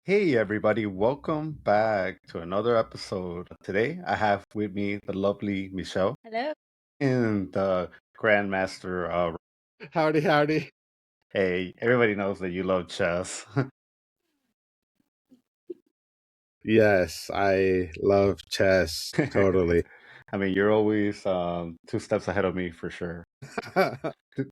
Hey everybody, welcome back to another episode. Today I have with me the lovely Michelle Hello. and the Grandmaster. Howdy, howdy. Hey, everybody knows that you love chess. Yes, I love chess. Totally. I mean, you're always two steps ahead of me for sure.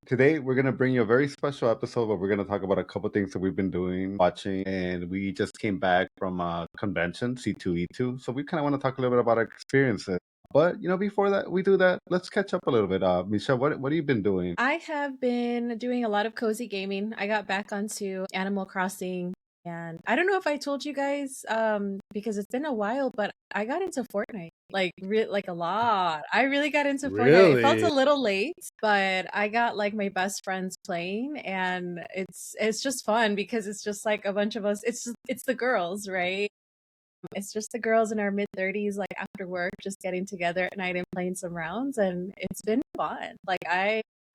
Today we're gonna bring you a very special episode where we're gonna talk about a couple things that we've been doing, watching, and we just came back from a convention, C2E2. So we kind of want to talk a little bit about our experiences. But before that we do that, let's catch up a little bit. Michelle, what have you been doing? I have been doing a lot of cozy gaming. I got back onto Animal Crossing, and I don't know if I told you guys because it's been a while, but I got into Fortnite. Like a lot. I really got into Fortnite. It felt a Really? little late, but I got like my best friends playing, and it's just fun because it's just like a bunch of us. It's the girls, right? It's just the girls in our mid 30s, like after work, just getting together at night and playing some rounds, and it's been fun.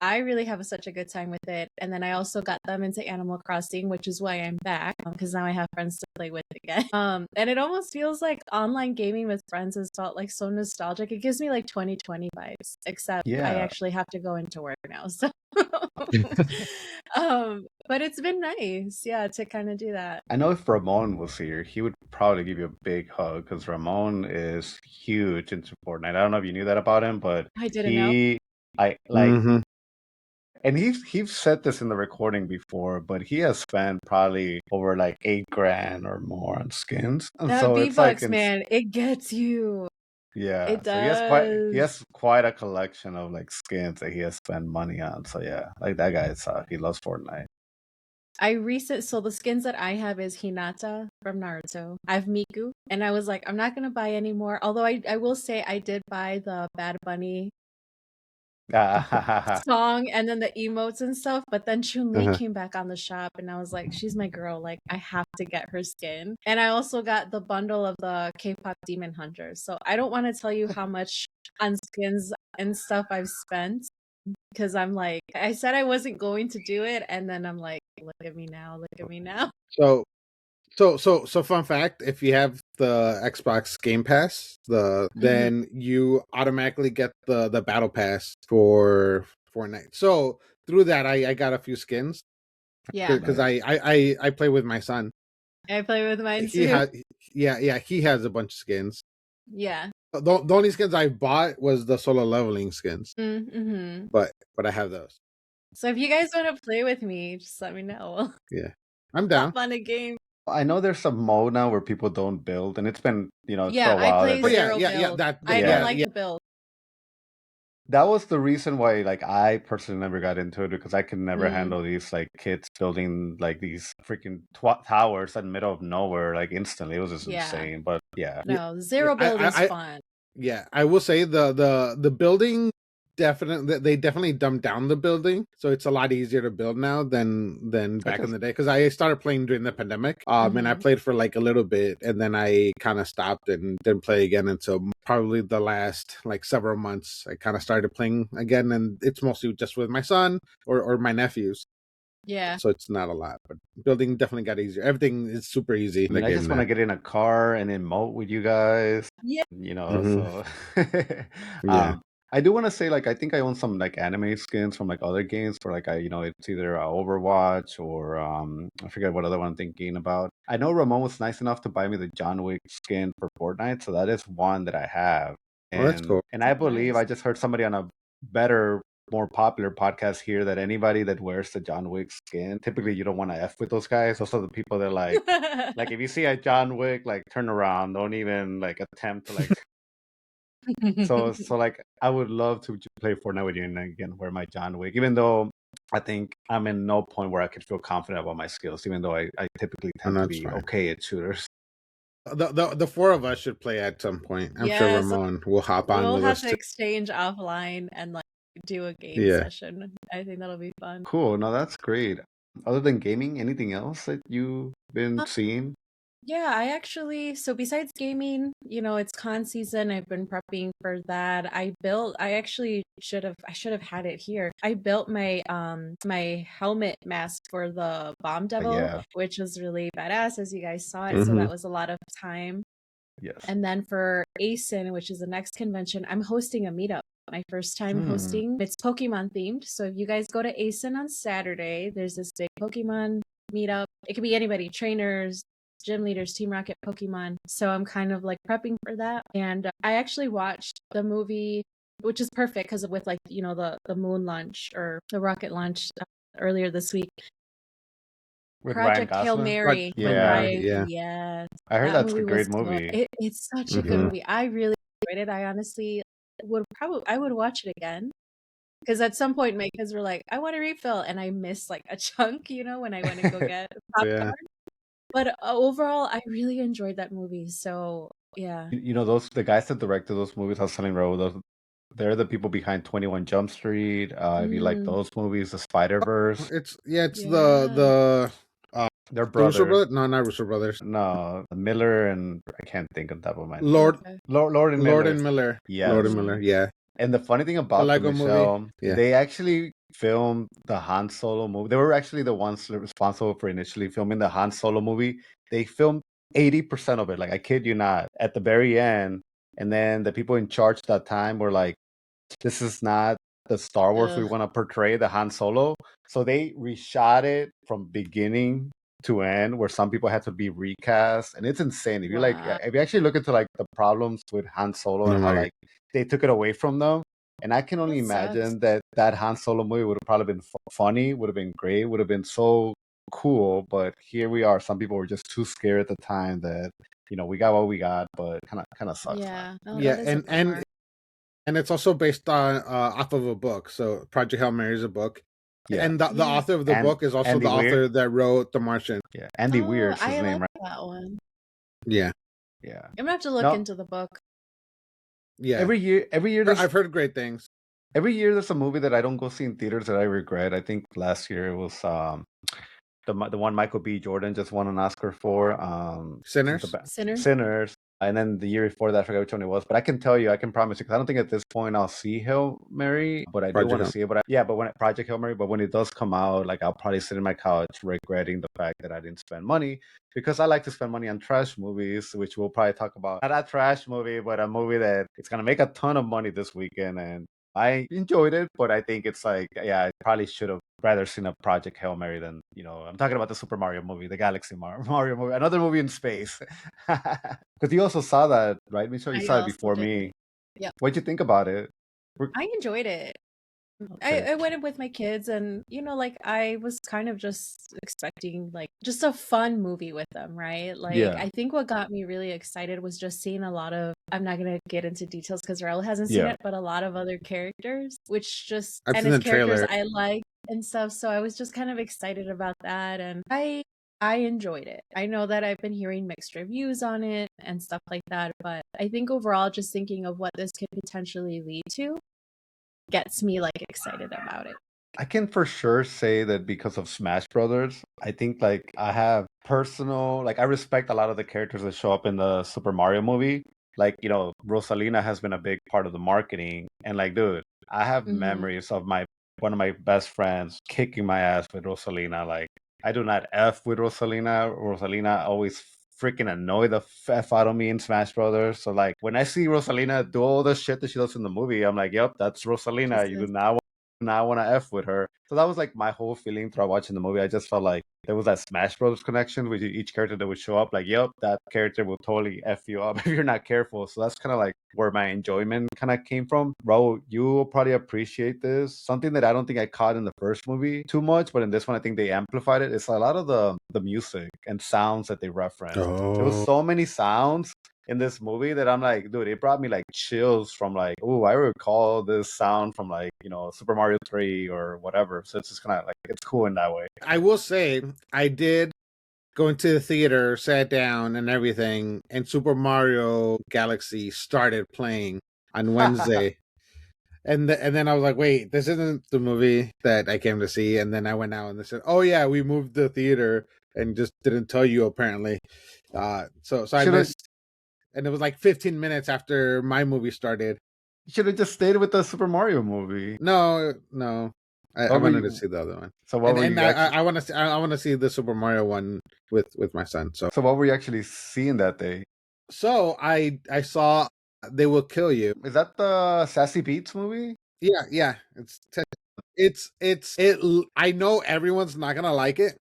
I really have such a good time with it. And then I also got them into Animal Crossing, which is why I'm back because now I have friends to play with again. And it almost feels like online gaming with friends has felt like so nostalgic. It gives me like 2020 vibes, except I Yeah, actually have to go into work now. So but it's been nice, yeah, to kind of do that. I know if Ramon was here, he would probably give you a big hug because Ramon is huge into Fortnite. I don't know if you knew that about him, but I didn't know. he, I like. hmm And he's said this in the recording before, but he has spent probably over like 8 grand or more on skins, and That so it's like, V-Bucks, man, it gets you. yeah. It So he does. has quite a collection of like skins that he has spent money on. So yeah, like that guy is he loves Fortnite. So the skins that I have is Hinata from Naruto. I have Miku, and I was like, I'm not gonna buy any more. Although I will say I did buy the Bad Bunny song and then the emotes and stuff, but then Chun-Li Uh-huh. came back on the shop and I was like, she's my girl, like I have to get her skin. And I also got the bundle of the K-pop Demon Hunters. So I don't want to tell you how much on skins and stuff I've spent because I'm like, I said I wasn't going to do it, and then I'm like, look at me now, look at me now. So, so fun fact, if you have the Xbox Game Pass, Mhm. then you automatically get the battle pass for Fortnite. So, through that I got a few skins Yeah, because Nice. I play with my son. I play with mine He too. had yeah, he has a bunch of skins. Yeah. The only skins I bought was the solo leveling skins. Mm-hmm. But I have those. So if you guys want to play with me, just let me know. Yeah. I'm Hop down. on a game. I know there's some mode now where people don't build, and it's been it's for Yeah, a I while play that Oh they yeah, zero yeah. build. I don't yeah like Yeah. the build. that was the reason why like I personally never got into it because I could never Mm, handle these like kids building like these freaking towers in the middle of nowhere like instantly. It was just yeah. insane. But yeah, Yeah, No, yeah. zero build is fun. Yeah, I will say the building definitely they definitely dumbed down the building, so it's a lot easier to build now than I back in just the day. Because I started playing during the pandemic, and I Hmm. played for like a little bit, and then I kind of stopped and didn't play again until probably the last like several months. I kind of started playing again, and it's mostly just with my son or my nephews. Yeah. So it's not a lot, but building definitely got easier. Everything is super easy I in the mean I game just want now. to get in a car and emote with you guys. Yeah. Hmm So Yeah. um I do want to say like I think I own some like anime skins from like other games for like it's either Overwatch or I forget what other one I'm thinking about. I know Ramon was nice enough to buy me the John Wick skin for Fortnite, so that is one that I have. Oh, that's cool. And I believe Nice. I just heard somebody on a better more popular podcast here that anybody that wears the John Wick skin, typically you don't want to F with those guys. Those are the people that like if you see a John Wick, like turn around, don't even like attempt to like. So like I would love to play Fortnite with you and again wear my John Wick, even though I think I'm in no point where I could feel confident about my skills, even though I typically And tend to that's be fine. okay at shooters. The four of us should play at some point. I'm sure Yes, Ramon will hop on we'll with have us to too. exchange offline and like do a game Yeah. session. I think that'll be fun. Cool, no, that's great. Other than gaming, anything else that you've been seeing? Yeah, I actually, so besides gaming, it's con season. I've been prepping for that. I actually I should have had it here. I built my helmet mask for the Bomb Devil, Yeah. which was really badass as you guys saw it. So Mm-hmm. that was a lot of time. Yes. And then for ASIN, which is the next convention, I'm hosting a meetup. My first time Hmm. hosting. It's Pokemon themed. So if you guys go to ASIN on Saturday, there's this big Pokemon meetup. It could be anybody, trainers, gym leaders, Team Rocket, Pokemon. So I'm kind of like prepping for that. And I actually watched the movie, which is perfect because with like, the moon launch or the rocket launch earlier this week. With Ryan Project Hail Gosling? Right. Mary with Yeah. Mary, Ryan. yeah. Yes. I heard That that's a movie was great so movie. it's such a good Mm-hmm. movie. I really enjoyed it. I honestly I would watch it again. Because at some point my kids were like, I want a refill, and I missed like a chunk, when I went and go get Yeah. popcorn. But overall, I really enjoyed that movie. So yeah. Those the guys that directed those movies, I was telling Ro, they're the people behind 21 Jump Street. If you like Mm, those movies, the Spider Verse, It's yeah. they're the Russo brothers. brothers. No, not Russo brothers. No, Miller and I can't think of that one. Lord Okay. Lord and Lord Miller. and Miller. Lord and Yes. Miller. Mm, Yeah. And the funny thing The about the Lego movie. Michelle, Yeah. they actually filmed the Han Solo movie. They were actually the ones responsible for initially filming the Han Solo movie. They filmed 80% of it. Like, I kid you not, at the very end. And then the people in charge that time were like, this is not the Star Wars we ugh, want to portray, the Han Solo. So they reshot it from beginning to end, where some people had to be recast, and it's insane. wow. If you actually look into like the problems with Han Solo and Oh how my. like they took it away from them, and I can only That sucks. imagine that Han Solo movie would have probably been funny, would have been great, would have been so cool. But here we are. Some people were just too scared at the time that we got what we got, but kind of sucks, man. Yeah. No, Yeah, that is a and bummer. and it's also based on off of a book. So Project Hail Mary is a book, Yeah, and the Yeah. author of the and book is also Andy the Weir. author that wrote The Martian. Yeah, Andy Oh, Weird's his I name, like right? that one. Yeah, Yeah. I'm gonna have to look No, into the book. yeah. every year I've heard great things. there's a movie that I don't go see in theaters that I regret. I think last year it was the one Michael B. Jordan just won an Oscar for Sinners. Sinners. Sinners, and then the year before that I forgot which one it was. But I can tell you, I can promise you, because I don't think at this point I'll see Hail Mary, but I do Project want to Hail. see it. But when Project Hail Mary, but when it does come out, like I'll probably sit in my couch regretting the fact that I didn't spend money because I like to spend money on trash movies, which we'll probably talk about. Not a trash movie, but a movie that it's gonna make a ton of money this weekend, and I enjoyed it, but I think it's like, yeah, I probably should have rather seen a Project Hail Mary than, I'm talking about the Super Mario movie, the Galaxy Mario movie, another movie in space. Because you also saw that, right, Michelle? You I saw it also before did. me. Yep. What'd you think about it? I enjoyed it. Okay. I went in with my kids, and like I was kind of just expecting like just a fun movie with them, right? Like Yeah. I think what got me really excited was just seeing a lot of, I'm not gonna get into details because Raul hasn't seen Yeah. it, but a lot of other characters, which just I've and seen his the characters trailer. I like and stuff. So I was just kind of excited about that, and I enjoyed it. I know that I've been hearing mixed reviews on it and stuff like that, but I think overall, just thinking of what this could potentially lead to gets me like excited about it. I can for sure say that because of Smash Brothers, I think like I have personal, like I respect a lot of the characters that show up in the Super Mario movie. Like, Rosalina has been a big part of the marketing. And like, dude, I have Hmm. memories of one of my best friends kicking my ass with Rosalina. Like, I do not F with Rosalina. Rosalina always freaking annoy the F out of me in Smash Brothers. So like when I see Rosalina do all the shit that she does in the movie, I'm like, yep, that's Rosalina. Just You do not want to F with her. So that was like my whole feeling throughout watching the movie. I just felt like there was that Smash Bros. Connection with each character that would show up. Like, yep, that character will totally F you up if you're not careful. So that's kind of like where my enjoyment kind of came from. Bro, you will probably appreciate this. Something that I don't think I caught in the first movie too much, but in this one, I think they amplified it. It's a lot of the music and sounds that they reference. There was Oh, so many sounds in this movie that I'm like, dude, it brought me like chills from like, oh, I recall this sound from like, Super Mario 3 or whatever. So it's just kind of like, it's cool in that way. I will say I did go into the theater, sat down, and everything, and Super Mario Galaxy started playing on Wednesday. And then I was like, wait, this isn't the movie that I came to see. And then I went out and they said, oh yeah, we moved the theater and just didn't tell you apparently. So I Should have missed, and it was like 15 minutes after my movie started. should have just stayed with the Super Mario movie. No, no, I What were wanted to you? see the other one, So what and were and you actually? I want to I want to see the Super Mario one with my son. So So what were you actually seeing that day? I saw They Will Kill You. Is that the Sassy Beats movie? Yeah, yeah, I know everyone's not gonna like it.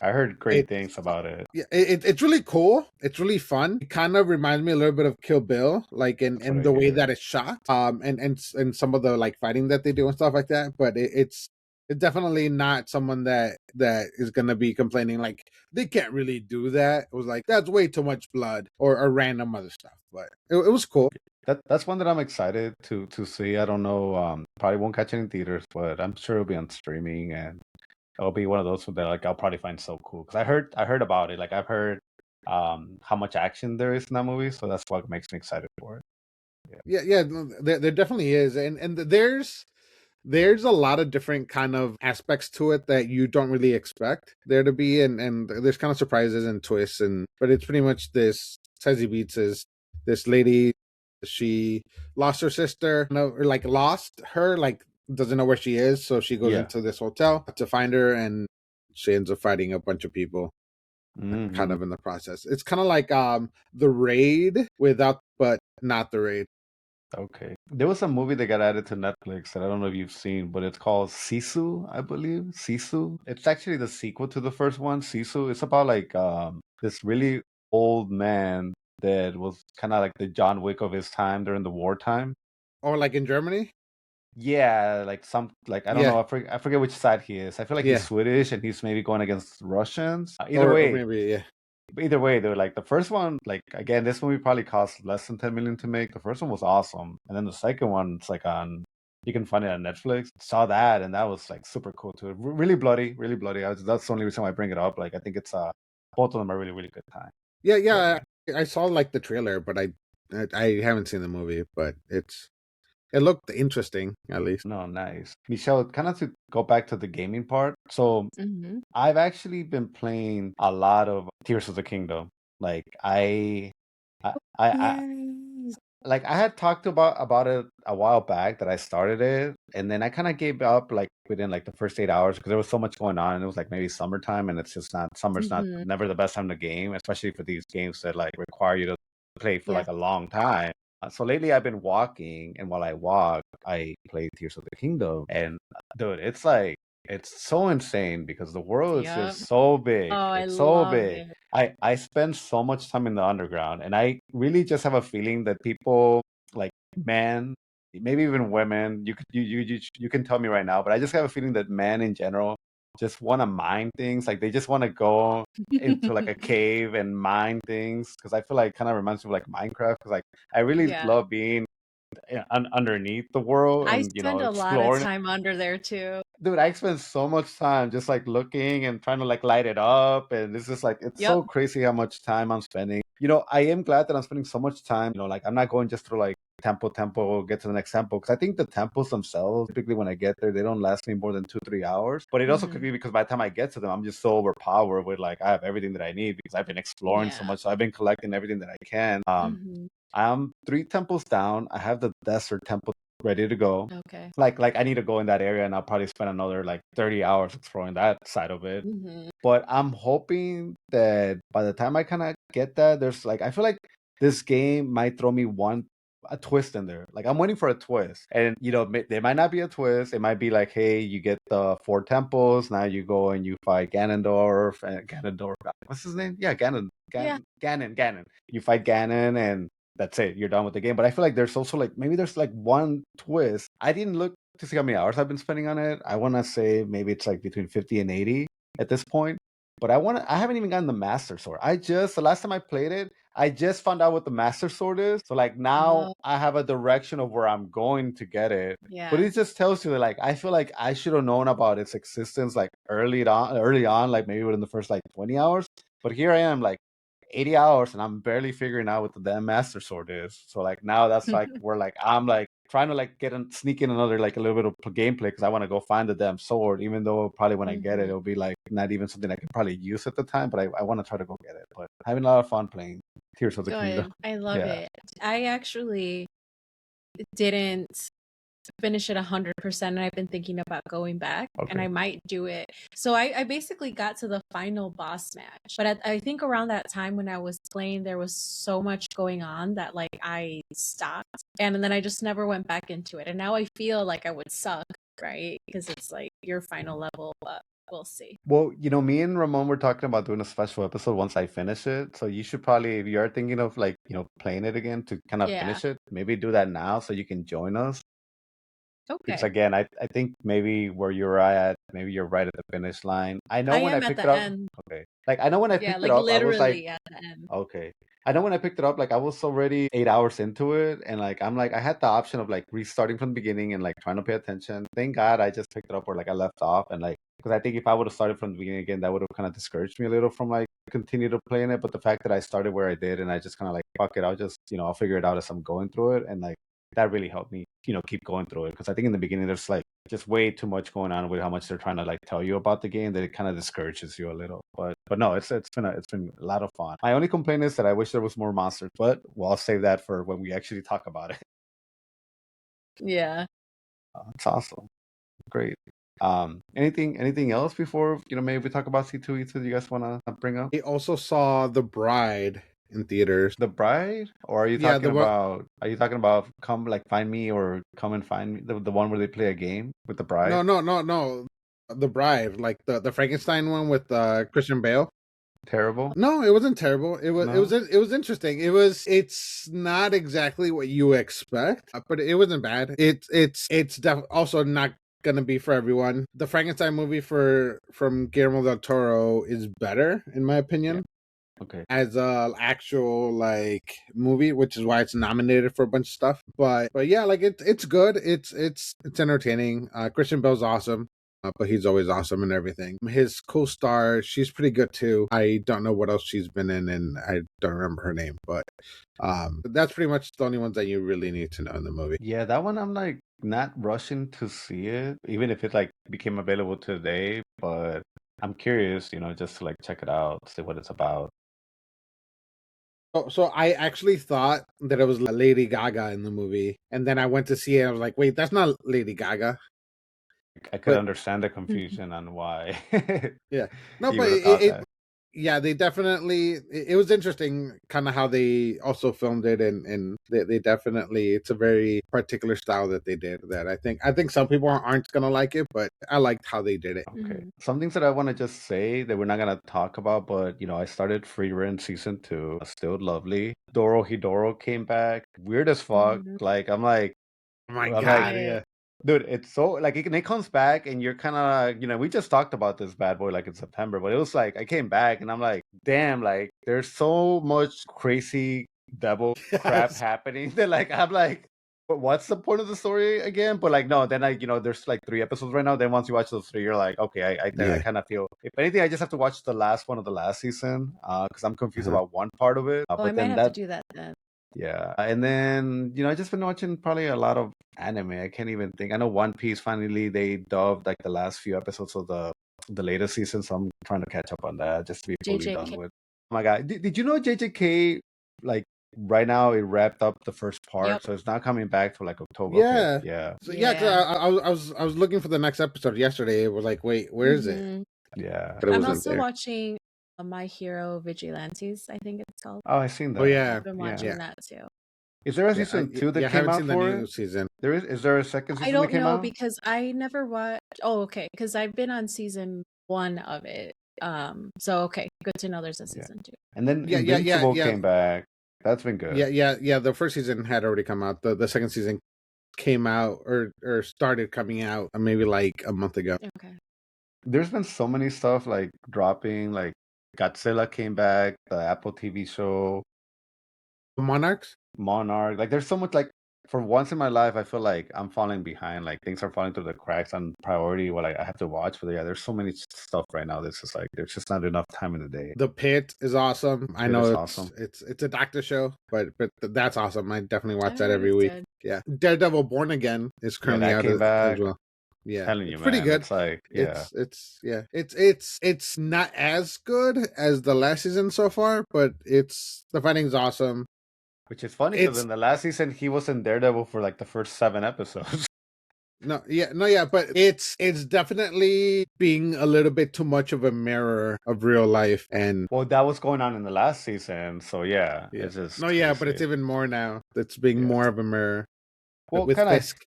I heard great It things about it. Yeah, it's really cool. It's really fun. It kind of reminds me a little bit of Kill Bill, like That's what in I the way hear. that it's shot, and some of the like fighting that they do and stuff like that. But it's definitely not someone that is gonna be complaining like they can't really do that. It was like that's way too much blood or random other stuff. But it was cool. That's one that I'm excited to see. I don't know. Probably won't catch it in theaters, but I'm sure it'll be on streaming, and it'll be one of those that like I'll probably find so cool because I heard about it. Like I've heard how much action there is in that movie, so that's what makes me excited for it. Yeah. Yeah, no, there definitely is, and there's a lot of different kind of aspects to it that you don't really expect there to be, and there's kind of surprises and twists, and but it's pretty much this. Says Beats is this lady. She lost her sister, no, or like lost her, like doesn't know where she is, so she goes Yeah. into this hotel to find her, and she ends up fighting a bunch of people, kind Hmm. of in the process. It's kind of like the Raid but not the Raid. Okay. There was a movie that got added to Netflix that I don't know if you've seen, but it's called Sisu, I believe. Sisu. It's actually the sequel to the first one, Sisu. It's about like this really old man that was kind of like the John Wick of his time during the wartime. Or like in Germany. Yeah, like some like I don't Yeah, know, I forget which side he is. I feel like he's yeah, Swedish and he's maybe going against Russians. Either or way, maybe yeah. Either way, they're like the first one, like again, this movie probably cost less than 10 million to make. The first one was awesome. And then the second one, it's like on you can find it on Netflix. Saw that and that was like super cool too. Really bloody, really bloody. That's the only reason why I bring it up. Like I think it's both of them are really, really good time. Yeah, But yeah. yeah. I saw like the trailer, but I haven't seen the movie, but it looked interesting at least. No, nice. Michelle, kind of to go back to the gaming part. So Hmm. I've actually been playing a lot of Tears of the Kingdom. Like I Yes. like I had talked about it a while back that I started it, and then I kind of gave up like within like the first 8 hours because there was so much going on. And it was like maybe summertime, and it's just not summer's not Hmm. never the best time to game, especially for these games that like require you to play for Yeah. like a long time. So lately I've been walking, and while I walk, I play Tears of the Kingdom, and dude, it's like it's so insane because the world is Yep. just so big. Oh, I It's so love big. it. I spend so much time in the underground, and I really just have a feeling that people like men, maybe even women, you can tell me right now, but I just have a feeling that men in general just want to mine things. Like they just want to go into like a cave and mine things because I feel like kind of reminds me of like Minecraft because like I really Yeah. love being underneath the world I and spend a lot of exploring. time under there too. Dude, I spend so much time just like looking and trying to like light it up. And it's just like, it's Yep. so crazy how much time I'm spending. I am glad that I'm spending so much time, like I'm not going just through like temple, get to the next temple. Cause I think the temples themselves, typically when I get there, they don't last me more than 2, 3 hours. But it also could Hmm. be because by the time I get to them, I'm just so overpowered with like, I have everything that I need because I've been exploring so Yeah. much. So I've been collecting everything that I can. Hmm. I'm 3 temples down. I have the desert temple ready to go. Okay. Like I need to go in that area and I'll probably spend another like 30 hours exploring that side of it. Hmm. But I'm hoping that by the time I kind of get that, there's like I feel like this game might throw me a twist in there. Like I'm waiting for a twist, and there might not be a twist. It might be like, hey, you get the 4 temples. Now you go and you fight Ganondorf and Ganondorf. What's his name? Yeah, Yeah. Ganon. You fight Ganon, and that's it. You're done with the game. But I feel like there's also like maybe there's like one twist. I didn't look to see how many hours I've been spending on it. I want to say maybe it's like between 50 and 80 at this point. But I haven't even gotten the Master Sword. The last time I played it, I just found out what the Master Sword is. So like now Oh, I have a direction of where I'm going to get it. But yeah. it just tells you that like I feel like I should have known about its existence like early on, like maybe within the first like 20 hours. But here I am like 80 hours and I'm barely figuring out what the damn Master Sword is. So like now that's like where like I'm like trying to like sneak in another like a little bit of gameplay because I want to go find the damn sword. Even though probably when I get it, Mhm. it'll be like not even something I could probably use at the time. But I want to try to go get it. But having a lot of fun playing Tears of the Kingdom. Good. I love Yeah. it. I actually didn't finish it 100%, and I've been thinking about going back, and Okay. I might do it. So I basically got to the final boss match, but I think around that time when I was playing, there was so much going on that like I stopped, and then I just never went back into it. And now I feel like I would suck, right? Because it's like your final level, but we'll see. Well, me and Ramon were talking about doing a special episode once I finish it. So you should probably, if you are thinking of like, playing it again to kind of Yeah. finish it, maybe do that now so you can join us. Because Okay. again, I think maybe where you're at, maybe you're right at the finish line. I know I when I am at picked the it up. end. Okay. Like I know when I Yeah, picked it like up, I was like, literally at the end. okay. I know when I picked it up, like I was already 8 hours into it, and like I'm like I had the option of like restarting from the beginning and like trying to pay attention. Thank God I just picked it up where like I left off, and like because I think if I would have started from the beginning again, that would have kind of discouraged me a little from like continue to playing it. But the fact that I started where I did, and I just kind of like fuck it, I'll just I'll figure it out as I'm going through it, and like that really helped me keep going through it because I think in the beginning there's like just way too much going on with how much they're trying to like tell you about the game that it kind of discourages you a little. But no, it's been a lot of fun. My only complaint is that I wish there was more monsters, but I'll save that for when we actually talk about it. Yeah. It's awesome, great. Anything else before maybe we talk about C2E2? Do you guys want to bring up I also saw The Bride in theaters. The Bride, or are you Yeah, talking the one. about Come Like Find Me or Come and Find Me, the one where they play a game with the bride? No, no, no, no. The Bride, like the Frankenstein one with Christian Bale. Terrible? No, it wasn't terrible. No. It was interesting. It's not exactly what you expect, but it wasn't bad. Also not gonna be for everyone. The Frankenstein movie from Guillermo del Toro is better in my Yeah. opinion Okay. as a actual like movie, which is why it's nominated for a bunch of stuff. But yeah, like it's good. It's entertaining. Christian Bale's awesome. But he's always awesome and everything. His co-star, she's pretty good too. I don't know what else she's been in, and I don't remember her name. But that's pretty much the only ones that you really need to know in the movie. Yeah, that one I'm like not rushing to see it, even if it like became available today, but I'm curious, just to like check it out, see what it's about. So I actually thought that it was Lady Gaga in the movie, and then I went to see it. And I was like, wait, that's not Lady Gaga. I could But understand the Mhm. confusion on why yeah, no, you but would have thought that. yeah, they definitely. It was interesting, kind of how they also filmed it, and they definitely. It's a very particular style that they did. That I think some people aren't gonna like it, but I liked how they did it. Okay. Mhm. Some things that I want to just say that we're not gonna talk about, but I started Free Rent season 2. Still lovely. Doro Hidoro came back. Weird as fuck. Mhm. Like Oh my I'm like, god, Right. yeah, dude, it's so like it comes back and you're kind of we just talked about this bad boy like in September, but it was like I came back and I'm like, damn, like there's so much crazy devil crap yes, happening that like I'm like, but what's the point of the story again? But like no, then there's like 3 episodes right now. Then once you watch those three, you're like, okay, I yeah. kind of feel if anything, I just have to watch the last one of the last season because I'm confused Uh-huh. about one part of it. Oh, I But might then have to that do that then. yeah, and then I just been watching probably a lot of anime. I can't even think. I know One Piece finally they dubbed like the last few episodes of the latest season, so I'm trying to catch up on that just to be fully done JJK. with. Oh my God, did you know JJK like right now it wrapped up the first part, Yep. so it's not coming back till like October. Okay, Yeah. yeah, So yeah, because Yeah. I was looking for the next episode yesterday. It was like, wait, where is it? Mhm. yeah. But it I'm wasn't also there. watching My Hero Vigilantes, I think it's called. Oh, I seen Oh that. yeah, I've been Yeah, watching yeah, that too. is there a yeah. season two Yeah, that I came haven't out seen the for new it? season. There is. Is there a second I season that don't came know out? because I never watched. Oh, okay, because I've been on season 1 of it. So okay, good to know there's a Yeah, season 2. and then Yeah, Invincible yeah, came back. That's been good. yeah. The first season had already come out. The second season came out or started coming out maybe like a month ago. Okay. There's been so many stuff like dropping, like Godzilla came back, the Apple TV show, Monarchs. Monarch. Like there's so much like for once in my life, I feel like I'm falling behind. Like things are falling through the cracks on priority. What I have to watch. But yeah, there's so many stuff right now. That's just like there's just not enough time in the day. The Pit is awesome. I It know is it's awesome. it's a doctor show, but that's awesome. I definitely watch I that heard every it's week. good. Yeah, Daredevil Born Again is Yeah, currently that out came as back. well. Yeah, Telling you, it's pretty man. good. It's like yeah. It's not as good as the last season so far, but the fighting's awesome. Which is funny because It's in the last season he was in Daredevil for like the first 7 episodes. but it's definitely being a little bit too much of a mirror of real life, and Well, that was going on in the last season, so yeah, yeah, it's just but it's crazy. even more now. It's being Yeah. more of a mirror. Well, With kind of Fisk.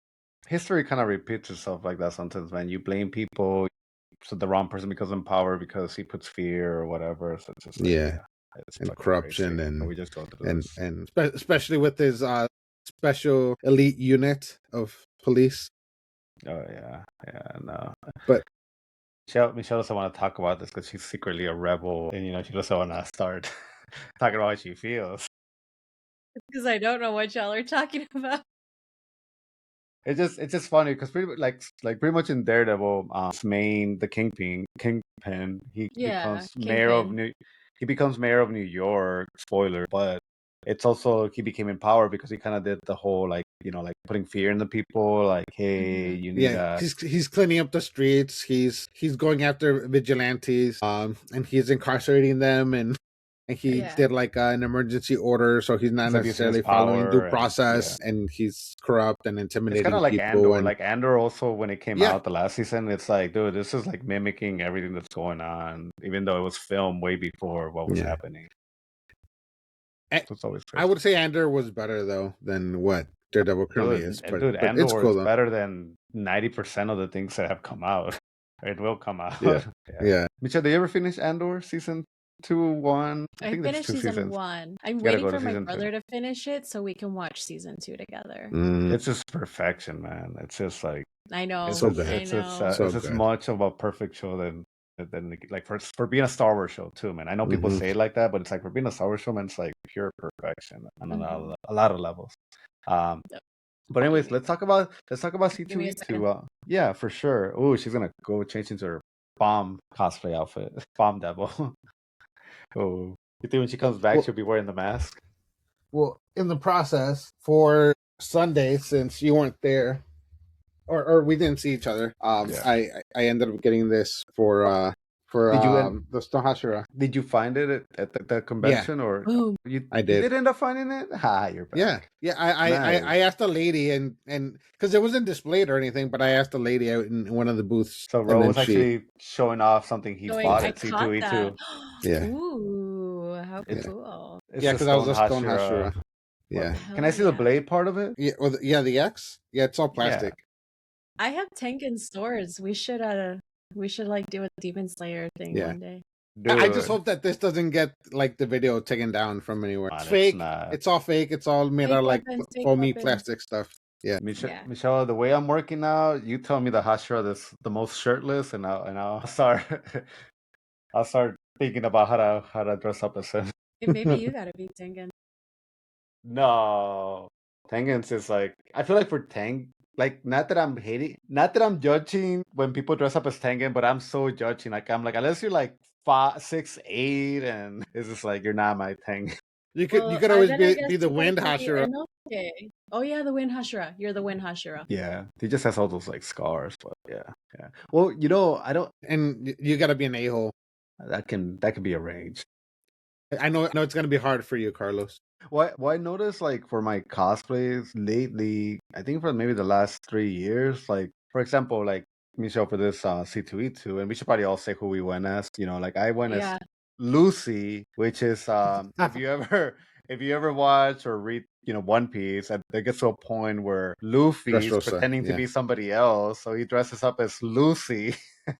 history kind of repeats itself like that sometimes, man. You blame people, so the wrong person becomes in power because he puts fear or whatever. So it's just like, Yeah, yeah, it's and fucking corruption, crazy. And we just go through and this. especially with his special elite unit of police. Oh yeah, yeah, no. But Michelle doesn't want to talk about this because she's secretly a rebel, and she doesn't want to start talking about how she feels. Because I don't know what y'all are talking about. It's just funny because pretty much in Daredevil, the Kingpin, Yeah, Kingpin. He becomes mayor of New York. Spoiler, but it's also he became in power because he kind of did the whole like putting fear in the people. Like, hey, Mhm. you need a he's cleaning up the streets. He's going after vigilantes. And he's incarcerating them, and he Yeah. did like an emergency order, so he's not he's abusing his necessarily following due power, and process, and he's corrupt and it's kind intimidating of like people. Andor. And Like Andor, also when it came yeah, out the last season, it's like, dude, this is like mimicking everything that's going on, even though it was filmed way before what was yeah. happening. I, So it's always I crazy. would say Andor was better though than what Daredevil currently is, Dude, but it's Andor cool is though. better than 90% of the things that have come out. It will come out. Yeah, yeah. Michelle, did you ever finish Andor season 2, 1? I I think there's finished 2 season seasons. 1. I'm You gotta waiting go for to my season 2. brother to finish it so we can watch season 2 together. It's just perfection, man. It's just like I know. So good. I know. So it's as good. much of a perfect show than like for being a Star Wars show too, man. I know people say it like that, but it's like for being a Star Wars show, man, it's like pure perfection on Mhm. a lot of levels. Yep. But anyways, let's talk about Give me a second. C2E2. Yeah, for sure. Oh, she's gonna go change into her bomb cosplay outfit, bomb devil. Oh, you think when she comes back, Well, she'll be wearing the mask? well, in the process for Sunday, since you weren't there, or we didn't see each other, Yeah. I ended up getting this for Did you the Stone Hashira. did you find it at the Yeah, convention, or Boom. I you did. did end up finding it? Ha, you're Yeah, back. yeah. Nice. I asked a lady, and because it wasn't displayed or anything, but I asked a lady out in one of the booths, So and Ro then was actually showing off something he bought I at caught that. C2E2. yeah, Ooh, how It's cool. it's yeah, the because I was Stone a Stone Hashira Hashira. Yeah, weapon. Can I Hell see the yeah. blade part of it? yeah. Well, the X. Yeah, it's all Yeah. plastic. I have Tengen swords. We should like do a Demon Slayer thing Yeah. one day. I just Dude. hope that this doesn't get like the video taken down from anywhere. Man, It's it's fake. not. It's all fake. It's all made out of like Fake foamy weapons. plastic stuff. Yeah. Yeah. Michelle, the way I'm working now, you tell me the Hashira that's the most shirtless, and I'll start I'll start thinking about how to dress up as him. Maybe you gotta be Tengen. No, Tengen's is like I feel like for like not that not that I'm judging when people dress up as Tengen, but I'm so judging. Like I'm like unless you're like 5'6'8", and it's just like you're not my Tengen. You Well, could I always then I guess be the you gotta Wind be Hashira. Inosuke. Oh yeah, the Wind Hashira. You're the Wind Hashira. Yeah, he just has all those like scars, but yeah. Well, I don't. And you got to be an a-hole. That can be arranged. I know it's going to be hard for you, Carlos. Well, I noticed like for my cosplays lately, I think for maybe the last 3 years, like for example, like Michelle for this C2E2, and we should probably all say who we went as. Like I went as Yeah. Lucy, which is if you ever watch or read One Piece, there gets to a point where Luffy's Dressrosa, pretending to yeah. be somebody else, so he dresses up as Lucy,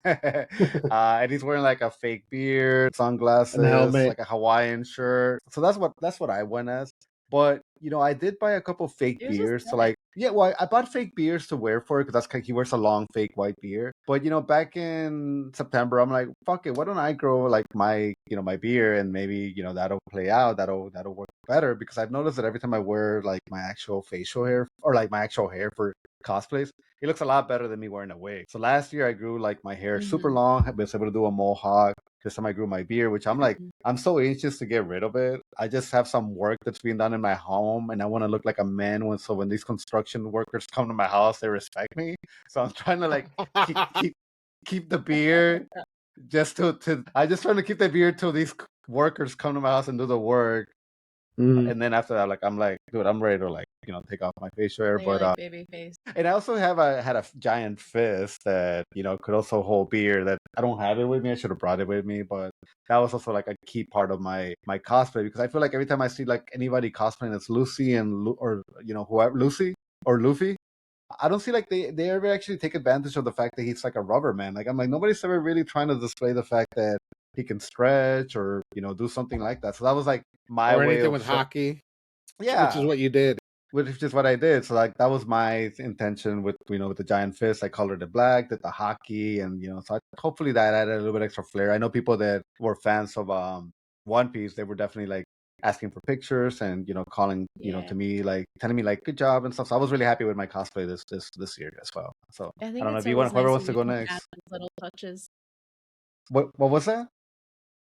and he's wearing like a fake beard, And sunglasses, helmet. like a Hawaiian shirt. So that's what I went as. But I did buy a couple fake Yours was beers to good. like. Yeah, well, I bought fake beers to wear for it because he wears a long fake white beard. But back in September, I'm like, fuck it, why don't I grow like my beard and maybe that'll play out, that'll work better because I've noticed that every time I wear like my actual facial hair or like my actual hair for cosplays, it looks a lot better than me wearing a wig. So last year I grew like my hair super Mhm. long. I was able to do a mohawk. This time I grew my beard, which I'm like, Mhm. I'm so anxious to get rid of it. I just have some work that's being done in my home, and I want to look like a man. When these construction workers come to my house, they respect me. So I'm trying to like keep keep keep the beard just to. I just trying to keep the beard till these workers come to my house and do the work, Mm. and then after that, like I'm like, dude, I'm ready to like take off my facial hair. Now you're But like baby face. and I also had a giant fist that could also hold beer. That I don't have it with me. I should have brought it with me, but that was also like a key part of my cosplay because I feel like every time I see like anybody cosplaying as Lucy or whoever Lucy or Luffy, I don't see like they ever actually take advantage of the fact that he's like a rubber man. Like I'm like nobody's ever really trying to display the fact that he can stretch or do something like that. So that was like my Or way anything of with hockey, which is yeah, what you did. which is what I did. So like that was my intention with with the giant fist. I colored it black, did the hockey, and so hopefully that added a little bit extra flair. I know people that were fans of One Piece, they were definitely like asking for pictures and calling to Yeah. me like telling me like good job and stuff. So I was really happy with my cosplay this year as well. So I I think don't know it's if you want always whoever nice wants when to you go can add next. those little touches. What was that?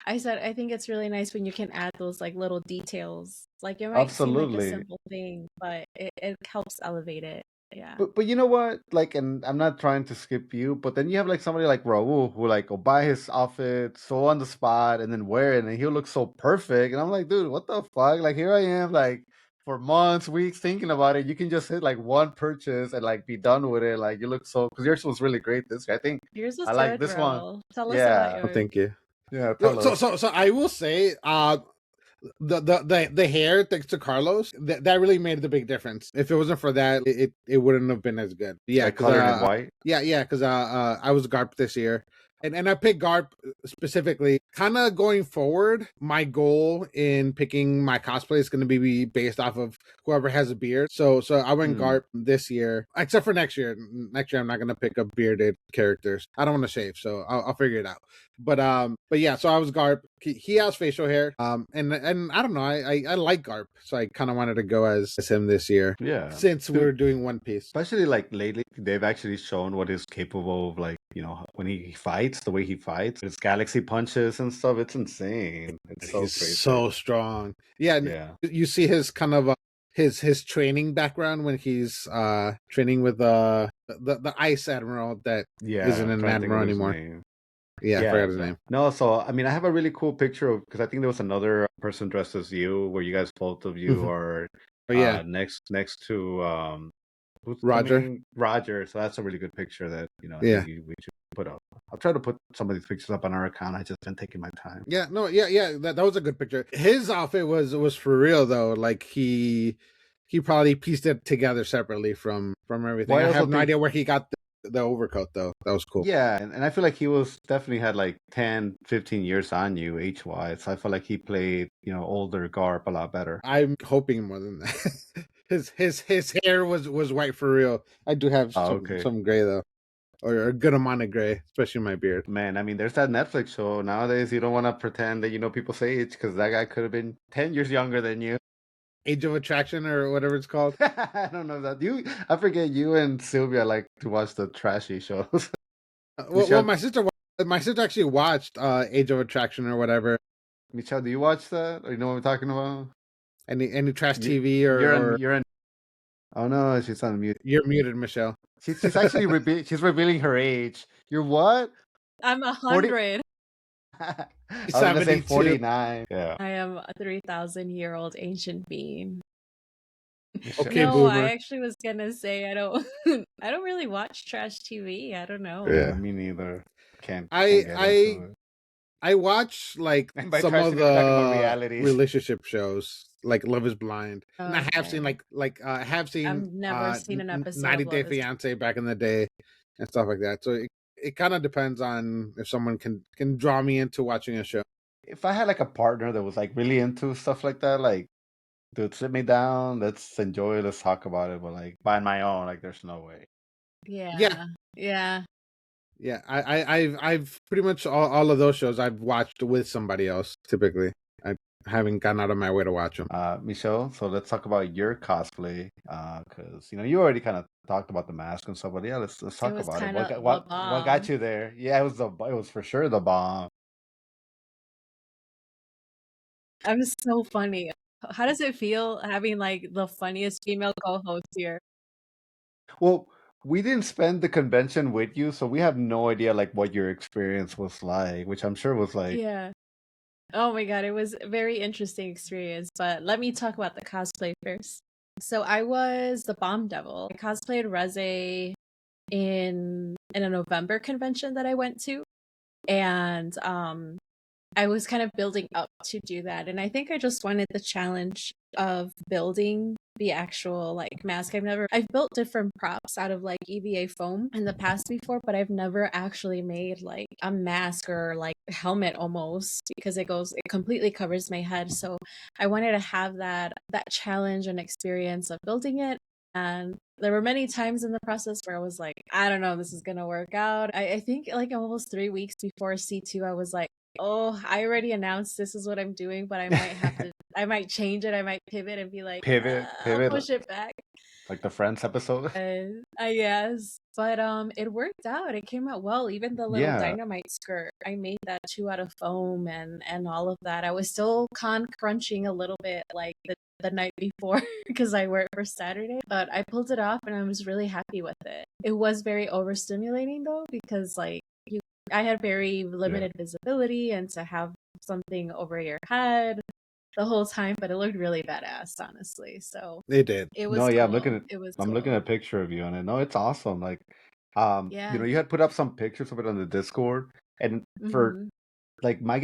I said I think it's really nice when you can add those like little details. Like it might seem like a Absolutely. simple thing, but it helps elevate it. Yeah. But you know what? Like, and I'm not trying to skip you, but then you have like somebody like Raul who like will buy his outfit so on the spot and then wear it and he'll look so perfect. And I'm like, dude, what the fuck? Like here I am like for months, weeks thinking about it. You can just hit like one purchase and like be done with it. Like you look so because yours was really great this year. I think Yours was I like good, this one. bro. Tell us about Yeah. Oh, yours. thank you. Yeah, So, tell so, us. so, so I will say, the hair, thanks to Carlos, that really made the big difference. If it wasn't for that, it wouldn't have been as good. Yeah, Like because colored in white. because I was Garp this year, and I picked Garp specifically. Kind of going forward, my goal in picking my cosplay is going to be based off of whoever has a beard. So I went Hmm. Garp this year, except for next year. Next year I'm not going to pick up bearded characters. I don't want to shave, so I'll figure it out. But yeah, so I was Garp. He has facial hair. And I don't know, I like Garp, so I kind of wanted to go as him this year Yeah. since we Dude, were doing One Piece. especially like lately, they've actually shown what he's capable of. Like when he fights, the way he fights, his galaxy punches and stuff. It's insane. It's so He's crazy. so strong. Yeah, Yeah. you see his kind of his training background when he's training with the ice admiral that Yeah. isn't I'm an trying to think of admiral his anymore. name. Yeah, I Yeah. forgot his Yeah. name. No. So I mean, I have a really cool picture of because I think there was another person dressed as you, where you guys both of you are Oh yeah, next to who's Roger. coming? Roger. So that's a really good picture that I think Yeah. we should put up. I'll try to put some of these pictures up on our account. I just been taking my time. Yeah, no, yeah. That was a good picture. His outfit was for real though. Like he probably pieced it together separately from everything. Well, I I also have no think idea where he got the overcoat though. That was cool. yeah, and I feel like he was definitely had like 10, 15 years on you age wise. So I feel like he played, older Garp a lot better. I'm hoping more than that. His hair was white for real. I do have Oh, okay. some gray though, or a good amount of gray, especially my beard. Man, I mean, there's that Netflix show nowadays. You don't want to pretend that you know people's age because that guy could have been 10 years younger than you. Age of Attraction or whatever it's called. I don't know that. I forget you and Sylvia like to watch the trashy shows. Well, Michelle, my sister actually watched Age of Attraction or whatever. Michelle, do you watch that? Or you know what I'm talking about? Any trash You, TV or you're in. Oh no, she's on mute. you're muted, Michelle. She's actually she's revealing her age. You're what? I'm 40. 100. I was gonna say 72. 49. Yeah. I am a 3,000-year-old ancient being. Okay, Michelle. No, I boomer. actually was gonna say I don't I don't really watch trash TV. I don't know. Yeah, Yeah. me neither. Can't I get I into it. I watch like And by some trash of TV, we're talking about the realities. relationship shows, like Love is Blind, and I have seen Okay. I have seen I've never seen an episode 90 of Day Love is Fiance back in the day and stuff like that. So it kind of depends on if someone can draw me into watching a show. If I had like a partner that was like really into stuff like that, like dude, sit me down. Let's enjoy it. Let's talk about it. But like by my own, like there's no way. Yeah, Yeah. Yeah. yeah. I've pretty much all of those shows I've watched with somebody else. Typically, I haven't gone out of my way to watch them. Michelle, so let's talk about your cosplay. Because you know you already kind of talked about the mask and stuff, but yeah, let's It talk was about it. kind What of the what got bomb. you there? Yeah, it was for sure the bomb. I'm so funny. How does it feel having like the funniest female co-host here? Well, we didn't spend the convention with you, so we have no idea like what your experience was like, which I'm sure was like Yeah. Oh my God, it was a very interesting experience. But let me talk about the cosplay first. So I was the Bomb Devil. I cosplayed Reze in a November convention that I went to. And I was kind of building up to do that. And I think I just wanted the challenge of building the actual like mask. I've built different props out of like EVA foam in the past before, but I've never actually made like a mask or like a helmet almost because it completely covers my head. So I wanted to have that challenge and experience of building it. And there were many times in the process where I was like, I don't know, this is gonna work out. I think like almost 3 weeks before C2, I was like, oh, I already announced this is what I'm doing, but I might change it, I might pivot and be like, I'll pivot push it back. like the Friends episode. I guess. But it worked out. It came out well. Even the little Yeah, dynamite skirt, I made that too out of foam and all of that. I was still crunching a little bit like the night before because I worked for Saturday, but I pulled it off and I was really happy with it. It was very overstimulating though because like I had very yeah. limited visibility and to have something over your head the whole time, but it looked really badass, honestly. So They did. it No, was yeah, cool. It was I'm looking cool. at a picture of you on it. No, it's awesome. Like, you Yeah. know, you had put up some pictures of it on the Discord, and for Hmm. like my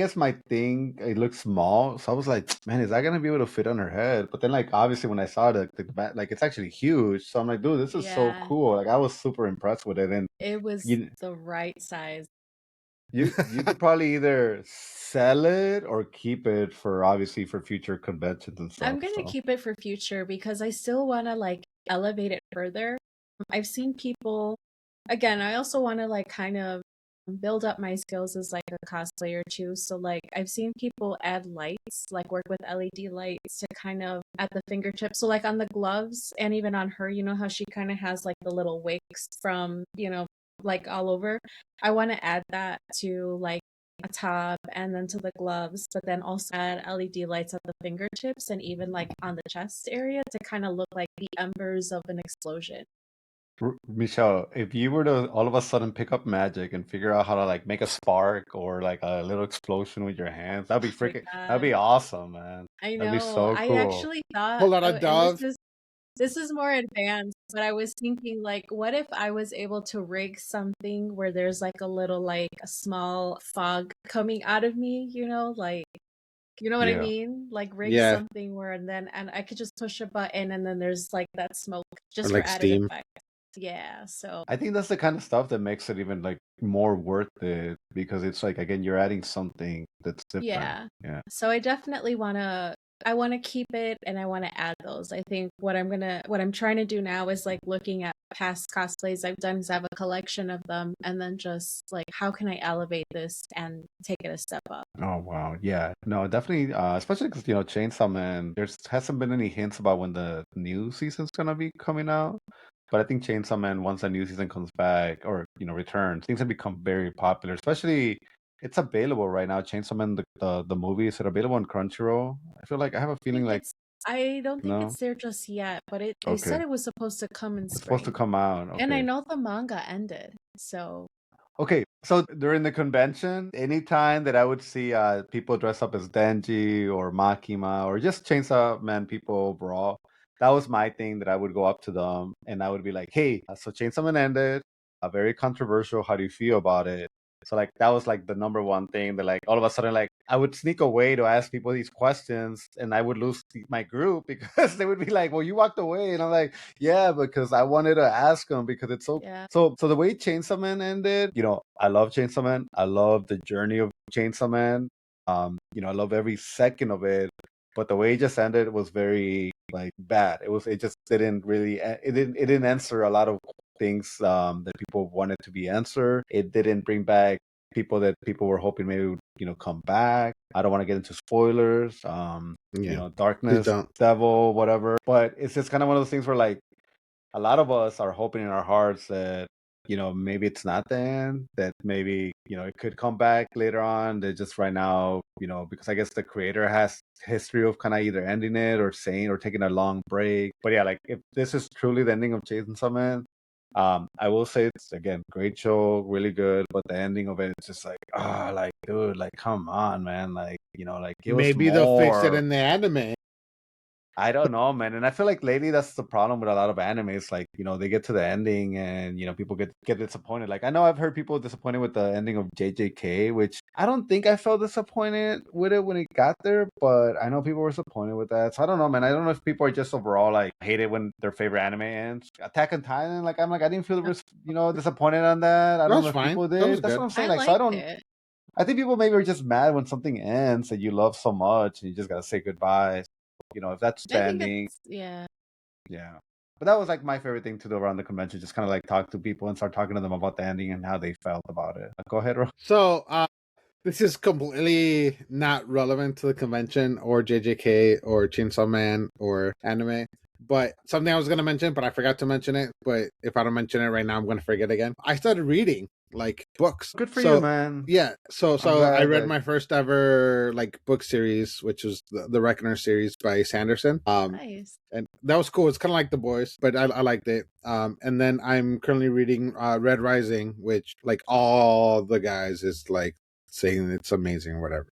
thing, it looks small, so I was like, man, is that gonna be able to fit on her head? But then, like, obviously, when I saw like it's actually huge, so I'm like, dude, this is so Yeah. cool. Like, I was super impressed with it, and It was you the right size. you could probably either sell it or keep it for obviously for future conventions and I'm stuff. gonna So keep it for future because I still wanna like elevate it further. I've seen people again, I also wanna like kind of build up my skills as like a cosplayer too. So like I've seen people add lights, like work with LED lights to kind of at the fingertips. So like on the gloves and even on her, you know how she kind of has like the little wicks from, like all over. I want to add that to like a top and then to the gloves, but then also add LED lights at the fingertips and even like on the chest area to kind of look like the embers of an explosion. Michelle, if you were to all of a sudden pick up magic and figure out how to like make a spark or like a little explosion with your hands, Oh my that'd be God. awesome, man. I That'd be know. so I cool. actually thought, Pull out a and dove. this is more advanced, but I was thinking like, what if I was able to rig something where there's like a little like a small fog coming out of me, like you know what I Yeah. mean? Like rig Yeah, something where and I could just push a button and then there's like that smoke or just for like added steam. effect. Yeah, so I think that's the kind of stuff that makes it even like more worth it because it's like again you're adding something that's different. yeah. Yeah. So I want to keep it and I want to add those. I think what I'm trying to do now is like looking at past cosplays I've done because I have a collection of them and then just like how can I elevate this and take it a step up. Oh wow, yeah, no, definitely. Especially because you know Chainsaw Man. There's hasn't been any hints about when the new season's gonna be coming out, but I think Chainsaw Man once the new season comes back or you know returns, things have become very popular. Especially, it's available right now. Chainsaw Man, the movie is it available on Crunchyroll? I feel like I have a feeling like I don't think no, it's there just yet, but they said okay, it was supposed to come in it's supposed to spring. come out. And I Okay, know the manga ended. So, okay, so during the convention, anytime that I would see people dress up as Denji or Makima or just Chainsaw Man people overall, that was my thing that I would go up to them and I would be like, "Hey, so Chainsaw Man ended, very controversial. How do you feel about it?" So like that was like the number one thing that like all of a sudden like I would sneak away to ask people these questions and I would lose my group because they would be like, "Well, you walked away," and I'm like, "Yeah, because I wanted to ask them because it's so yeah. so the way Chainsaw Man ended, you know, I love Chainsaw Man. I love the journey of Chainsaw Man. You know, I love every second of it. but the way it just ended was very like bad. It just didn't really it didn't answer a lot of things that people wanted to be answered. It didn't bring back people that people were hoping maybe would, come back. I don't want to get into spoilers. Yeah, please Darkness, don't. Devil, whatever. But it's just kind of one of those things where like a lot of us are hoping in our hearts that maybe it's not the end, that maybe it could come back later on. That just right now, because I guess the creator has history of kind of either ending it or saying or taking a long break. But yeah, like if this is truly the ending of Chainsaw Man, I will say it's again great show, really good, but the ending of it, it's just like like dude, like come on, man, like like give us Maybe they'll fix it more. in the anime. I don't know, man. And I feel like lately that's the problem with a lot of animes. Like, they get to the ending and, people get disappointed. Like, I know I've heard people disappointed with the ending of JJK, which I don't think I felt disappointed with it when it got there, but I know people were disappointed with that. So I don't know, man. I don't know if people are just overall like hate it when their favorite anime ends. Attack on Titan, like, I'm like, I didn't feel, disappointed on that. I That don't was know if fine. people That was did. That's what good. I'm saying. I Like, so I liked don't, it. I think people maybe are just mad when something ends that you love so much and you just gotta say goodbye. If that's the I think ending, it's yeah. yeah. But that was like my favorite thing to do around the convention, just kind of like talk to people and start talking to them about the ending and how they felt about it. Go ahead, Ro. So, this is completely not relevant to the convention or JJK or Chainsaw Man or anime. But something I was gonna mention, but I forgot to mention it. But if I don't mention it right now, I'm gonna forget again. I started reading like books. Good for you, So man. yeah, so I'm I glad read that. my first ever like book series, which was the Reckoner series by Sanderson. Nice. And that was cool. It's kind of like The Boys, but I liked it. And then I'm currently reading Red Rising, which like all the guys is like saying it's amazing or whatever.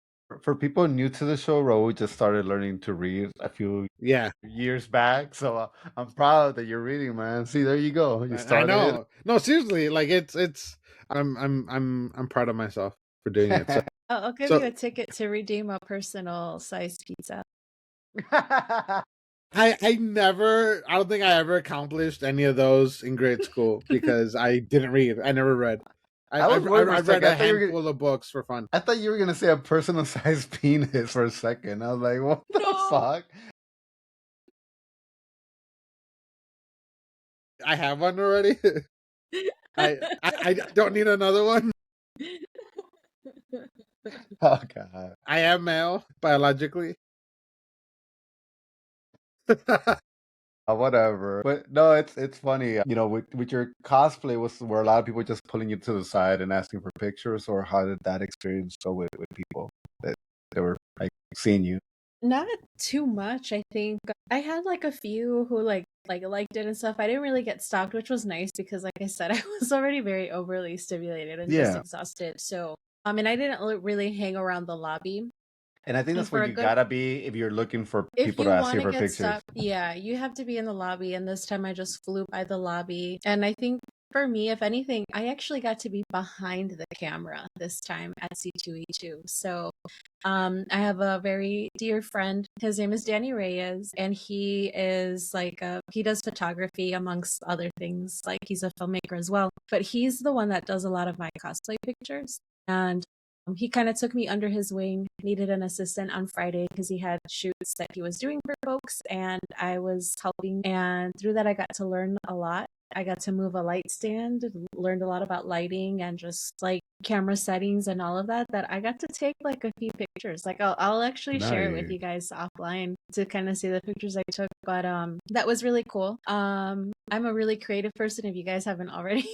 For people new to the show, Ro just started learning to read a few Yeah, years back. So I'm proud that you're reading, man. See, there you go. You I started. know. No, seriously, like it's. I'm proud of myself for doing it. So I'll give you so a ticket to redeem a personal sized pizza. I never I don't think I ever accomplished any of those in grade school because I didn't read. I never read. I was worried for I a read second. a handful of books for fun. I thought you were gonna say a personal sized penis for a second. I was like, what the No. fuck? I have one already. I don't need another one. Oh god. I am male biologically. Whatever. But no, it's funny. With your cosplay was where a lot of people just pulling you to the side and asking for pictures, or how did that experience go with people that they were like seeing you? Not too much, I think. I had like a few who liked it and stuff. I didn't really get stalked, which was nice because like I said, I was already very overly stimulated and just Yeah. exhausted. So, and I didn't really hang around the lobby. And I think And that's where for a you good gotta be if you're looking for if people to you ask want you to for get pictures. stuck, yeah, you have to be in the lobby. And this time I just flew by the lobby. And I think for me, if anything, I actually got to be behind the camera this time at C2E2. So I have a very dear friend. His name is Danny Reyes, and he is he does photography amongst other things. Like he's a filmmaker as well. But he's the one that does a lot of my cosplay pictures. And he kind of took me under his wing, needed an assistant on Friday because he had shoots that he was doing for folks, and I was helping. And through that, I got to learn a lot. I got to move a light stand, learned a lot about lighting and just like camera settings and all of that. That I got to take like a few pictures. Like I'll actually share it with Nice. you guys offline to kind of see the pictures I took. But that was really cool. I'm a really creative person if you guys haven't already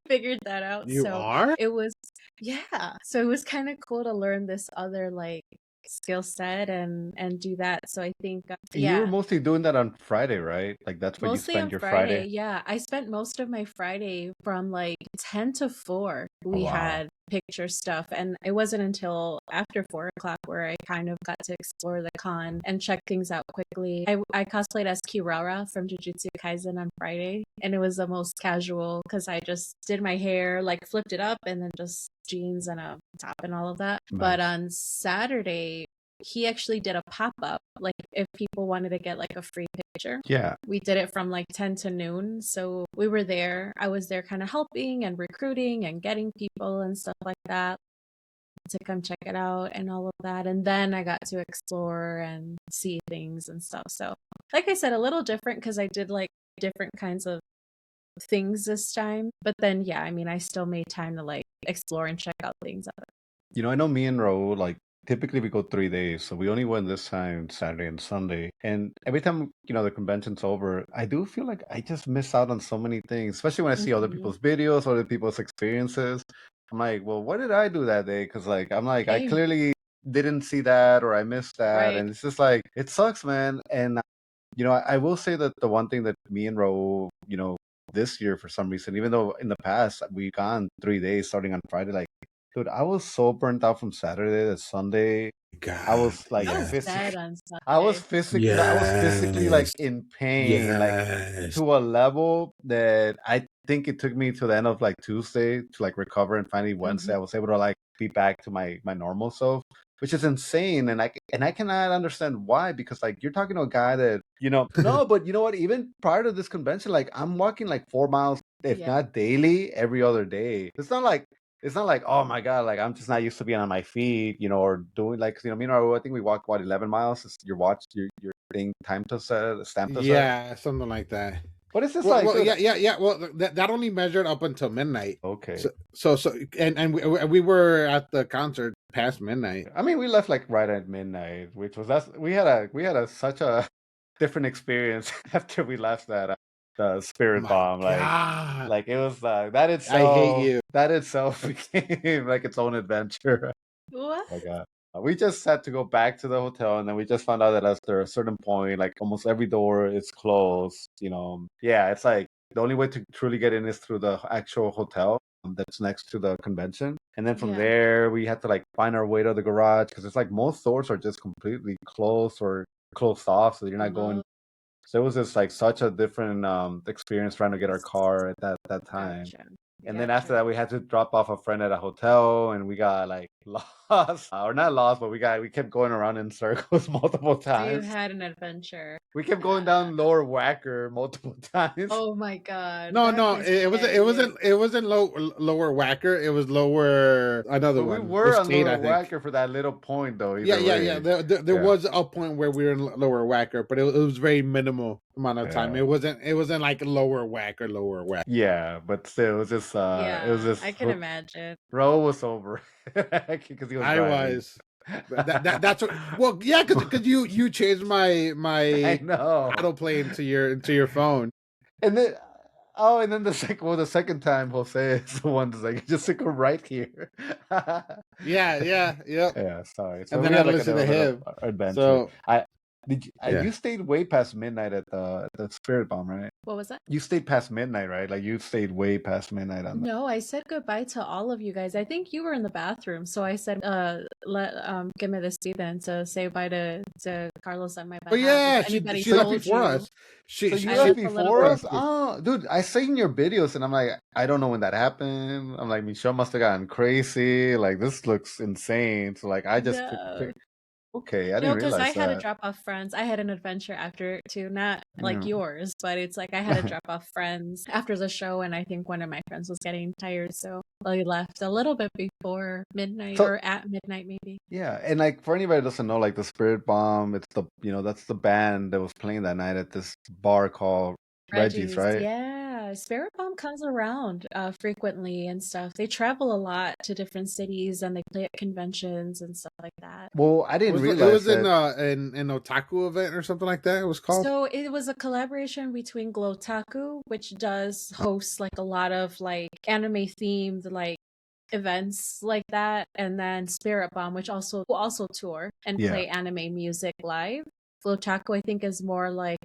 figured that out. You So are? it was yeah. So it was kind of cool to learn this other like skill set and do that. So I think And you were yeah, mostly doing that on Friday, right? Like that's what you mostly on spend your Friday. Friday. Yeah, I spent most of my Friday from like 10 to 4. Oh We wow. had picture stuff, and it wasn't until after 4 o'clock where I kind of got to explore the con and check things out quickly. I cosplayed as Kirara from Jujutsu Kaisen on Friday, and it was the most casual because I just did my hair, like flipped it up, and then just jeans and a top and all of that. But Nice. on Saturday, he actually did a pop up, like if people wanted to get like a free picture. Yeah. We did it from like 10 to noon. So we were there. I was there kind of helping and recruiting and getting people and stuff like that. to come check it out and all of that. And then I got to explore and see things and stuff. So, like I said, a little different because I did like different kinds of things this time. But then, yeah, I mean, I still made time to like explore and check out things. I know me and Raul, like, typically we go 3 days, so we only went this time Saturday and Sunday. And every time, the convention's over, I do feel like I just miss out on so many things, especially when I see other people's videos, other people's experiences. I'm like, well, what did I do that day? Because, like, I'm like, I clearly didn't see that or I missed that. Right. And it's just like, it sucks, man. And, I will say that the one thing that me and Raul, this year for some reason, even though in the past we've gone 3 days starting on Friday, like, dude, I was so burnt out from Saturday to Sunday. God, I was like, I was dead on Sunday. I was physically like in pain, like Yes. to a level that I think it took me to the end of like Tuesday to like recover, and finally Wednesday I was able to like be back to my normal self, which is insane. And I cannot understand why, because like you're talking to a guy that no, but you know what? Even prior to this convention, like I'm walking like 4 miles, if not daily, every other day. It's not like, oh my God, like I'm just not used to being on my feet, or doing like, me and I think we walked 11 miles. It's your thing time to set, stamp to set. Yeah, something like that. But it's just well, yeah. Well, that only measured up until midnight. Okay. So and we were at the concert past midnight. I mean, we left like right at midnight, which was we had a such a different experience after we left that the Spirit Bomb. God. Like it was that itself. I hate you. That itself became like its own adventure. What? Like we just had to go back to the hotel, and then we just found out that after a certain point, like almost every door is closed. Yeah, it's like the only way to truly get in is through the actual hotel that's next to the convention. And then from there, we had to like find our way to the garage, because it's like most doors are just completely closed or closed off, so you're not going. So it was just like such a different experience trying to get our car at that time. Gotcha. And then after that, we had to drop off a friend at a hotel, and we got like lost, or not lost, but we kept going around in circles multiple times. You had an adventure. We kept going down Lower Wacker multiple times. Oh my God! No, it wasn't Lower Wacker. It was lower another one. We were on Lower Wacker for that little point, though. Yeah. There was a point where we were in Lower Wacker, but it was very minimal amount of time. It wasn't like Lower Wacker. Yeah, but still, it was just it was just. I can imagine. Ro was over because he was. I driving. was. That's what. Well, yeah, because you changed my I know autoplay into your phone, and then the second time Jose is the one that's like, just go right here. Yeah. Sorry. So and then I listened to him. Adventure. So you stayed way past midnight at the Spirit Bomb, right? What was that? You stayed past midnight, right? Like you stayed way past midnight on. No, I said goodbye to all of you guys. I think you were in the bathroom, so I said, give me this then to say bye to Carlos on my behalf. Oh yeah, she left before us. She left before us. Oh, dude, I seen your videos, and I'm like, I don't know when that happened. I'm like, Michelle must have gotten crazy. Like this looks insane. So like, I just. Okay, I didn't realize that. No, because I had to drop off friends. I had an adventure after too, not like yours, but it's like I had to drop off friends after the show, and I think one of my friends was getting tired, so we left a little bit before midnight or at midnight maybe. Yeah, and like for anybody that doesn't know, like the Spirit Bomb, it's the that's the band that was playing that night at this bar called Reggie's, right? Yeah, Spirit Bomb comes around frequently and stuff. They travel a lot to different cities, and they play at conventions and stuff like that. Well, I didn't realize it was in an otaku event or something like that. It was called. So it was a collaboration between Glotaku, which does host like a lot of like anime themed like events like that, and then Spirit Bomb, which also tour and play anime music live. Flotaco, I think, is more like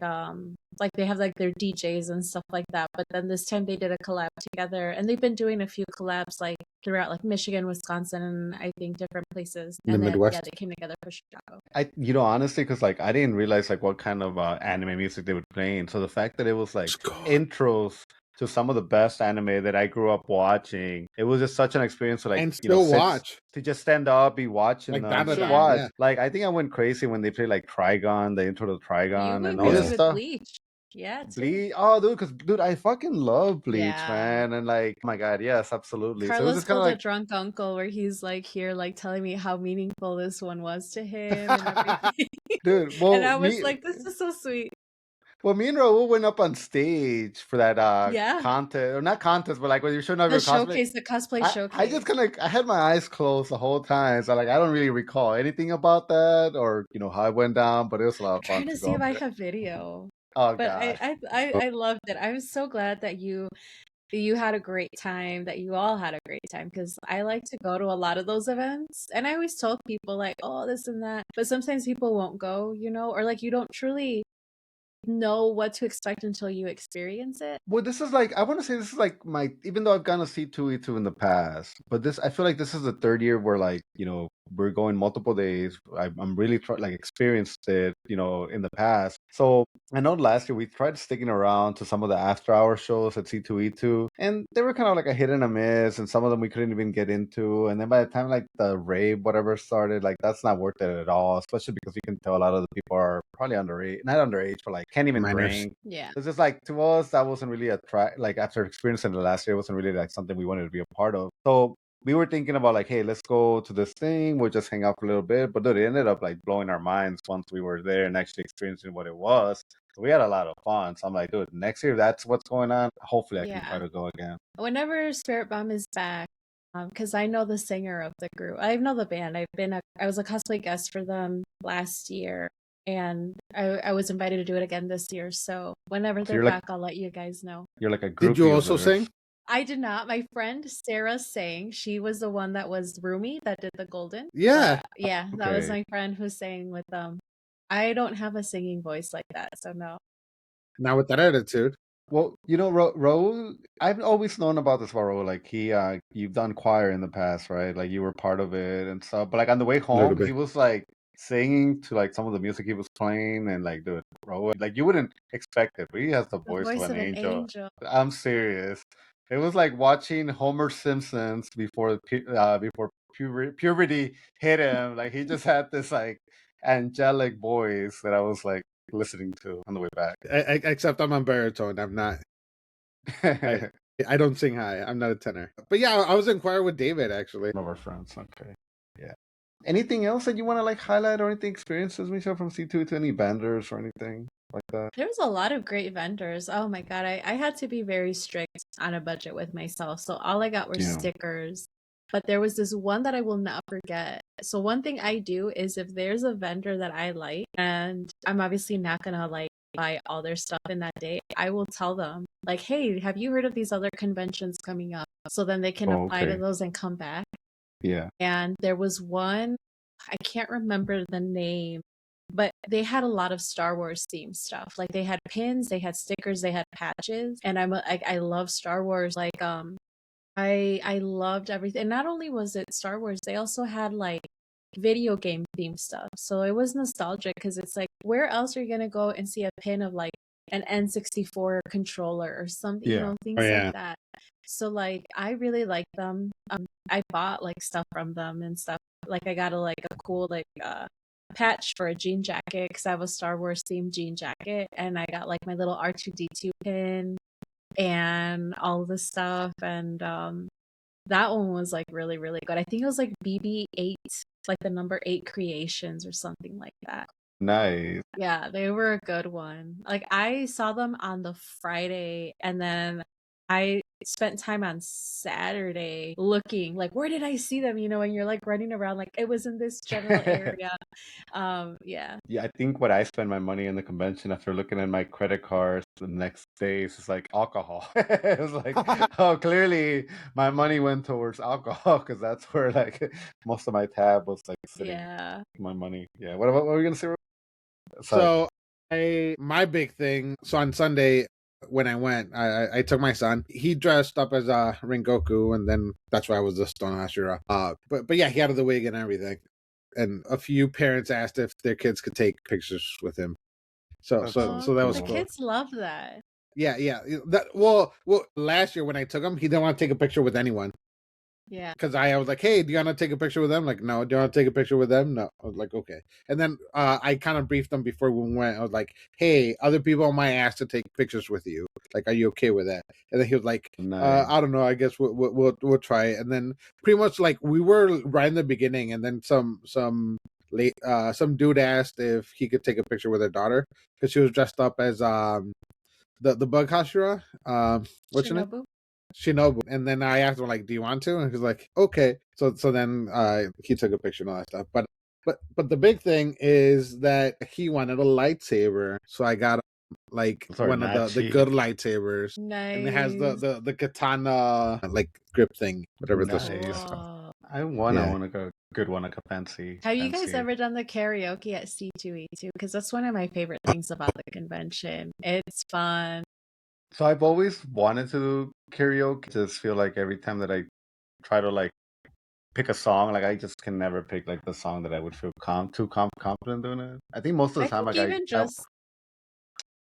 they have like their DJs and stuff like that. But then this time they did a collab together, and they've been doing a few collabs like throughout like Michigan, Wisconsin, and I think different places. And then Midwest. they came together for Chicago. Honestly, because like I didn't realize like what kind of anime music they would play. So the fact that it was like intros to some of the best anime that I grew up watching. It was just such an experience to like and still watch. To just stand up, be watching like them. Watch. Yeah. Like I think I went crazy when they played like Trigon, the intro to Trigon, and all that stuff. Bleach. Yeah, too. Bleach. Oh, dude, because dude, I fucking love Bleach, Yeah. man, and like, oh my god, yes, absolutely. So it was Carlos just kind of called a like, drunk uncle where he's like here, like telling me how meaningful this one was to him and everything. dude. And I was like, this is so sweet. Well, me and Raul went up on stage for that Yeah. contest, or not contest, but like when you're showing off The your cosplay. showcase, the cosplay I just showcase. kind of I had my eyes closed the whole time, so like I don't really recall anything about that or how it went down, but it was a lot I'm of fun trying to to see go if up I there. have video. Oh But god. I loved it. I'm so glad that you had a great time, that you all had a great time, because I like to go to a lot of those events. And I always told people like, oh, this and that. But sometimes people won't go, or like you don't truly know what to expect until you experience it. Well, this is like I want to say this is like my even though I've gone to C2E2 in the past, but this I feel like this is the third year where like we're going multiple days. I'm really like experienced it in the past. So I know last year we tried sticking around to some of the after hour shows at C2E2, and they were kind of like a hit and a miss, and some of them we couldn't even get into. And then by the time like the rave whatever started, like that's not worth it at all, especially because you can tell a lot of the people are probably underage, not underage, but like can't even Minors. drink. Yeah. It's just like to us that wasn't really like after experiencing the last year, it wasn't really like something we wanted to be a part of. So we were thinking about like, hey, let's go to this thing. We'll just hang out for a little bit. But dude, it ended up like blowing our minds once we were there and actually experiencing what it was. So we had a lot of fun. So I'm like, dude, next year that's what's going on. Hopefully I can try Yeah. to go again. Whenever Spirit Bomb is back, because I know the singer of the group. I know the band. I was a cosplay guest for them last year, and I was invited to do it again this year. So whenever So they're back, I'll let you guys know. you're like a Did you groupie of also theirs. sing? I did not. My friend Sarah sang. She was the one that was Rumi that did the golden. Yeah. But yeah, that was Okay. my friend who sang with them. I don't have a singing voice like that, so no. Not with that attitude. Well, Raul, I've always known about this about Raul. Like you've done choir in the past, right? Like you were part of it and stuff. But like on the way A little home, bit. he was like singing to like some of the music he was playing, and like, dude, Raul, like you wouldn't expect it, but he has the The voice of voice an of an angel. angel. I'm serious. It was like watching Homer Simpson's before puberty hit him. Like he just had this like angelic voice that I was like listening to on the way back. Except I'm on baritone. I'm not. I, I don't sing high. I'm not a tenor. But yeah, I was in choir with David actually. One of our friends. Okay. Yeah. Anything else that you want to like highlight or anything experiences, Michelle, from C2 to any vendors or anything like that? There was a lot of great vendors. Oh my God. I had to be very strict on a budget with myself. So all I got were Yeah. stickers. But there was this one that I will not forget. So one thing I do is if there's a vendor that I like, and I'm obviously not gonna like buy all their stuff in that day, I will tell them like, hey, have you heard of these other conventions coming up? So then they can Oh, apply to okay. those and come back. Yeah. And there was one, I can't remember the name, but they had a lot of Star Wars themed stuff. Like they had pins, they had stickers, they had patches, and I love Star Wars. Like I loved everything. And not only was it Star Wars, they also had like video game themed stuff. So it was nostalgic because it's like, where else are you gonna go and see a pin of like an N64 controller or something, Yeah. Oh things like yeah. that. So like I really like them. I bought like stuff from them and stuff. Like I got a cool like patch for a jean jacket because I have a Star Wars themed jean jacket, and I got like my little R2D2 pin and all the stuff. And that one was like really, really good. I think it was like BB8, like the number 8 creations or something like that. Nice. Yeah, they were a good one. Like I saw them on the Friday, and then I spent time on Saturday looking like, where did I see them? And you're like running around like it was in this general area. Yeah. Yeah, I think what I spend my money in the convention after looking at my credit cards the next day is just like alcohol. It was like, oh, clearly my money went towards alcohol because that's where like most of my tab was like sitting. Yeah. My money. Yeah. What were you gonna say? Sorry. So my big thing. So on Sunday when I went, I took my son. He dressed up as Rengoku, and then that's why I was the Stone Hashira. But yeah, he had the wig and everything. And a few parents asked if their kids could take pictures with him. So That's so so so that was The cool. kids love that. Yeah. That well last year when I took him, he didn't want to take a picture with anyone. Yeah. because I was like, "Hey, do you want to take a picture with them?" Like, no. Do you want to take a picture with them? No. I was like, okay. And then I kind of briefed them before we went. I was like, "Hey, other people might ask to take pictures with you. Like, are you okay with that?" And then he was like, Nice. "I don't know. I guess we'll try it." And then pretty much like we were right in the beginning, and then some dude asked if he could take a picture with her daughter because she was dressed up as the bug Hashira. What's her name? Shinobu. Shinobu. And then I asked him like, "Do you want to?" And he's like, "Okay." So then he took a picture and all that stuff. But the big thing is that he wanted a lightsaber, so I got like Those are one of not the good cheap. lightsabers, and it has Nice. the katana like grip thing, whatever this. Nice. Cool. I Yeah. want a good one, like a fancy, Have you guys fancy. ever done the karaoke at C2E2? Because that's one of my favorite things about the convention. It's fun. So I've always wanted to do karaoke. Just feel like every time that I try to like pick a song, like I just can never pick like the song that I would feel confident doing it. I think most of I the time, think like even I just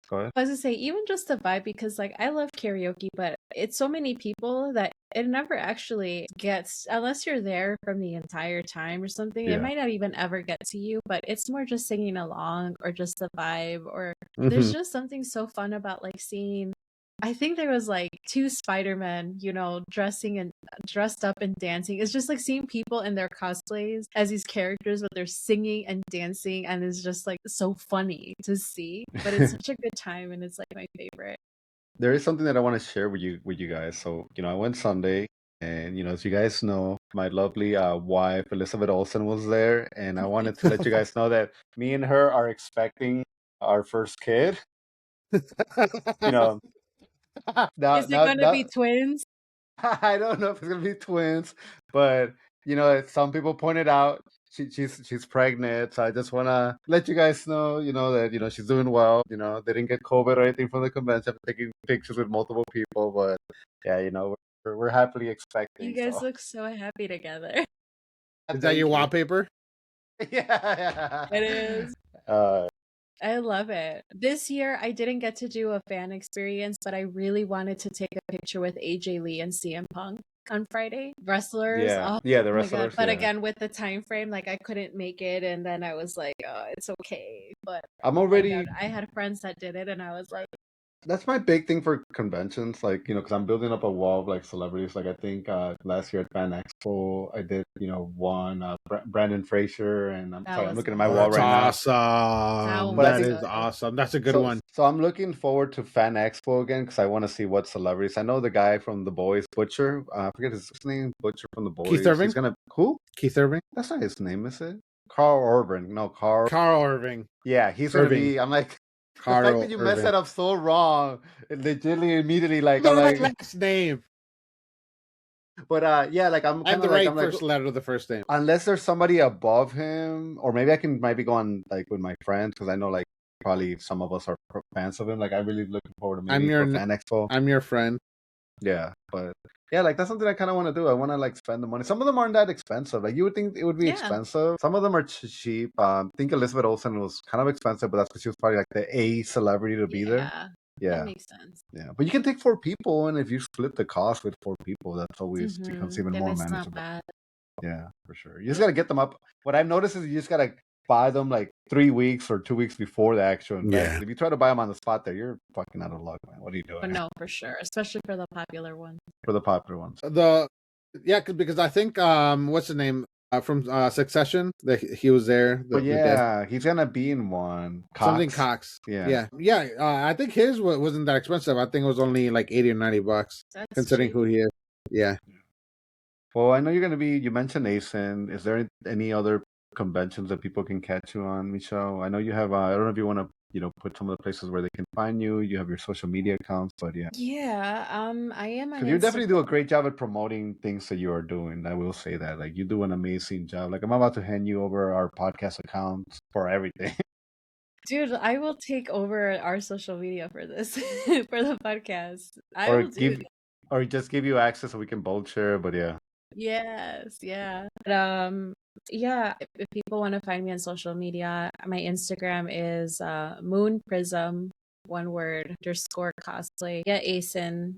go ahead. I was to say, even just the vibe, because like I love karaoke, but it's so many people that it never actually gets, unless you're there from the entire time or something, it Yeah. might not even ever get to you, but it's more just singing along or just the vibe, or there's Mm-hmm. just something so fun about like seeing. I think there was like two Spider-Men, dressed up and dancing. It's just like seeing people in their cosplays as these characters, but they're singing and dancing, and it's just like so funny to see. But it's such a good time, and it's like my favorite. There is something that I want to share with you guys. So, I went Sunday and as you guys know, my lovely wife Elizabeth Olsen was there, and I wanted to let you guys know that me and her are expecting our first kid. You know, now Is it now gonna now be twins? I don't know if it's gonna be twins, but some people pointed out she's pregnant. So I just wanna let you guys know, that she's doing well. They didn't get COVID or anything from the convention, taking pictures with multiple people, but yeah, we're happily You expecting. guys So look so happy together. Is that your thank you. wallpaper? Yeah. It is. Uh, I love it. This year, I didn't get to do a fan experience, but I really wanted to take a picture with AJ Lee and CM Punk on Friday. Wrestlers. yeah, Oh, yeah, the oh my God. wrestlers, But yeah. again, with the time frame, like I couldn't make it. And then I was like, oh, it's okay. But I'm my God, already I had friends that did it. And I was like, That's my big thing for conventions, like, because I'm building up a wall of like celebrities. Like, I think last year at Fan Expo, I did, one Brandon Fraser, and I'm that sorry, I'm was looking at my Oh, wall that's right now. nice. That awesome. But I was That think is good. awesome. That's a good so. one. So I'm looking forward to Fan Expo again because I want to see what celebrities. I know the guy from The Boys, Butcher. I forget his name, Butcher from The Keith Boys. He's Irving. gonna who? Keith Irving. That's not his name, is it? Carl Urban. No, Carl. Carl Irving. Yeah, he's gonna Irving. be. I'm like, the fact that Carl you messed Irving. that up so wrong, it legitimately immediately like The I'm right like, last name but yeah, like I'm and kind of the like right I'm like first letter of the first name. unless there's somebody above him, or maybe I can maybe go on like with my friends because I know like probably some of us are fans of him. Like I really looking forward to I'm meeting for your Fan Expo. I'm your friend. Yeah, but yeah, like that's something I kind of want to do. I want to like spend the money. Some of them aren't that expensive. Like you would think it would be Yeah. expensive. Some of them are cheap. I think Elizabeth Olsen was kind of expensive, but that's because she was probably like the A celebrity to be there. Yeah. That Yeah, makes sense. yeah. But you can take four people, and if you split the cost with four people, that's always becomes Mm-hmm. even Then more it's not manageable. bad. Yeah, for sure. You just gotta get them up. What I've noticed is you just gotta buy them like 3 weeks or 2 weeks before the actual event. Yeah. If you try to buy them on the spot, there, you're fucking out of luck, man. What are you But doing no, for sure. Especially for the popular ones. for the popular ones? The yeah, because I think what's the name from Succession that he was there. Oh The dead yeah, he's gonna be in one. something Cox. Cox. Yeah. Yeah. I think his wasn't that expensive. I think it was only like $80 or $90, That's considering cheap. who he is. Yeah. Well, I know you're gonna be. You mentioned ASIN. Is there any other conventions that people can catch you on, Michelle? I know you have. I don't know if you want to, put some of the places where they can find you. You have your social media accounts, but yeah. Yeah, I am on Because you definitely Instagram. do a great job at promoting things that you are doing. I will say that. Like you do an amazing job. Like I'm about to hand you over our podcast accounts for everything. Dude, I will take over our social media for this for the podcast. I or will do give or just give you access so we can both share. But yeah. Yes, yeah. But, yeah, if people want to find me on social media, my Instagram is Moon Prism one word underscore cosplay at ASIN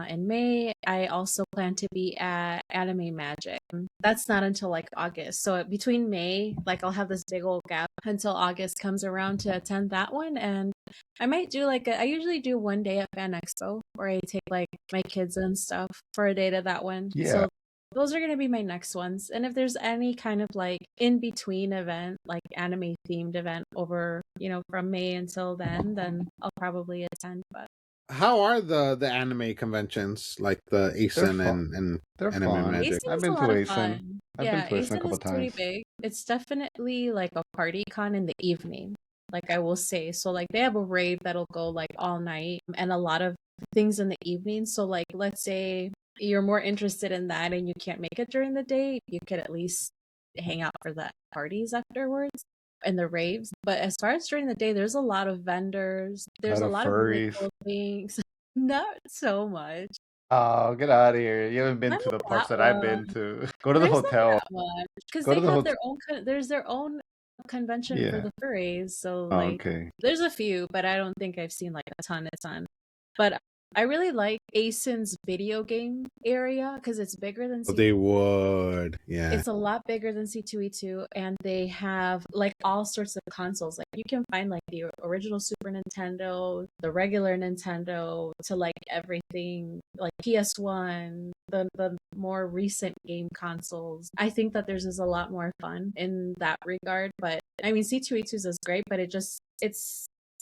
in May. I also plan to be at Anime Magic. That's not until like August. So between May, like I'll have this big old gap until August comes around to attend that one. And I might do I usually do one day at Fan Expo where I take like my kids and stuff for a day to that one. Yeah. So those are going to be my next ones. And if there's any kind of like in between event, like anime themed event over, from May until then I'll probably attend. But how are the anime conventions like the ASIN and they're Anime fun. Magic? ASIN I've is been a to lot of ASIN. fun. I've been to ASIN a ASIN couple is pretty times. big. It's definitely like a party con in the evening, like I will say. So like they have a rave that'll go like all night and a lot of things in the evening. So like let's say you're more interested in that and you can't make it during the day, you could at least hang out for the parties afterwards and the raves. But as far as during the day, there's a lot of vendors. There's A a lot lot of of really furries. cool things. Not so much. Oh, get out of here! You haven't been Not to the at parks that that I've been one. to. Go to the There's not hotel. that much because Go to they the have hotel. their own. There's their own convention for Yeah. the furries. So Oh, like, okay. there's a few, but I don't think I've seen like a ton. But I really like ASIN's video game area because it's bigger than Oh, they would, yeah. it's a lot bigger than C2E2, and they have like all sorts of consoles. Like you can find like the original Super Nintendo, the regular Nintendo, to like everything like PS1, the more recent game consoles. I think that theirs is a lot more fun in that regard. But I mean, C2E2's is great, but it's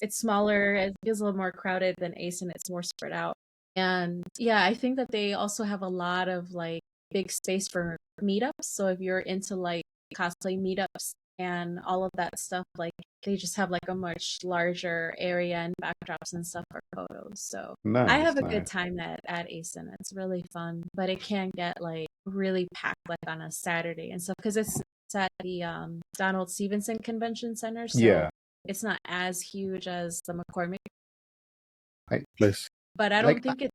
smaller. It feels a little more crowded than Ace, and it's more spread out. And yeah, I think that they also have a lot of like big space for meetups. So if you're into like cosplay meetups and all of that stuff, like they just have like a much larger area and backdrops and stuff for photos. So I Nice, have a good nice. time at ASIN. It's really fun, but it can get like really packed like on a Saturday and stuff because it's at the Donald Stevenson Convention Center. So Yeah. it's not as huge as the McCormick, Place. but I Like, don't think it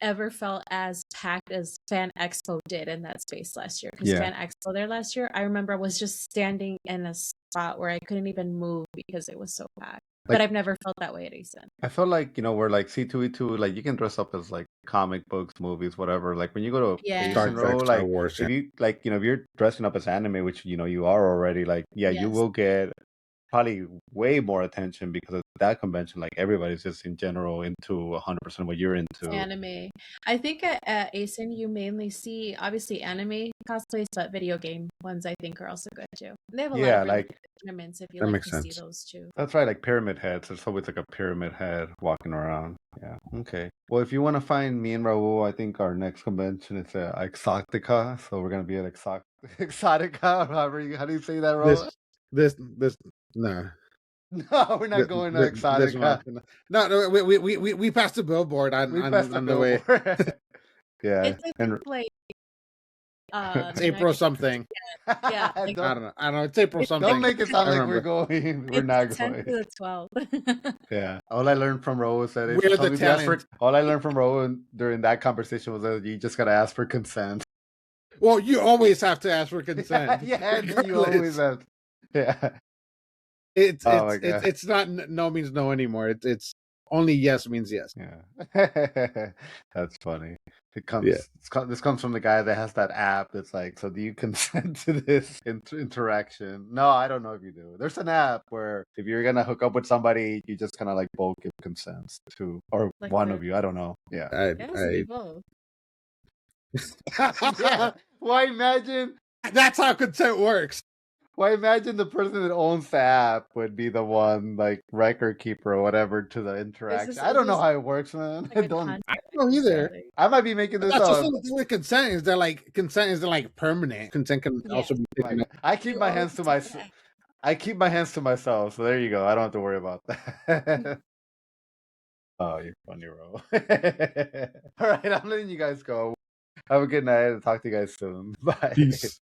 ever felt as packed as Fan Expo did in that space last year. Because yeah. Fan Expo there last year, I remember I was just standing in a spot where I couldn't even move because it was so packed. But I've never felt that way at ASIN. I feel like, we're like C2E2, like you can dress up as like comic books, movies, whatever. Like when you go to Yeah. Star ASIN Trek, Row, Star like Wars, if you like, if you're dressing up as anime, which you are already, like, yeah, you Yes. will get probably way more attention because of that convention. Like everybody's just in general into 100% what you're into. Anime. I think at ASIN you mainly see obviously anime cosplays, but video game ones I think are also good too. They have a lot Yeah, of really like good tournaments if you that like makes to see sense. those too. that's right, like pyramid heads. There's always like a pyramid head walking around. Yeah. Okay. Well, if you want to find me and Raul, I think our next convention is Exotica. So we're gonna be at Exotica. How do you say that, Raul? This no. No, we're not going to Exotica. No, we passed the billboard We passed on the way. Yeah. It's I think like It's April something. Yeah, like, I don't know. It's April something. Don't make it sound I like we're remember. going. We're it's not the 10th going. to the 12th. Yeah. All I learned from Raul said We're the sometimes you ask talent. all I learned from Raul during that conversation was that you just gotta ask for consent. Well, you always have to ask for consent. Yeah, you always have. Yeah. It's not no means no anymore. It's only yes means yes. Yeah. That's funny. This comes from the guy that has that app that's like, so do you consent to this interaction? No, I don't know if you do. There's an app where if you're gonna hook up with somebody, you just kind of like both give consents to, or Like one what? of you. I don't know. Yeah. Both. Yeah. Why imagine? That's how consent works. Why imagine the person that owns the app would be the one, like record keeper or whatever, to the interaction. I don't know how it works, man. Like I don't know either. I might be making this That's up. also the thing with consent is that like consent is like permanent. Consent can also be taken up. I keep my hands to myself. I keep my hands to myself, so there you go. I don't have to worry about that. Oh, you're funny, bro. All right, I'm letting you guys go. Have a good night. I'll talk to you guys soon. Bye. Peace.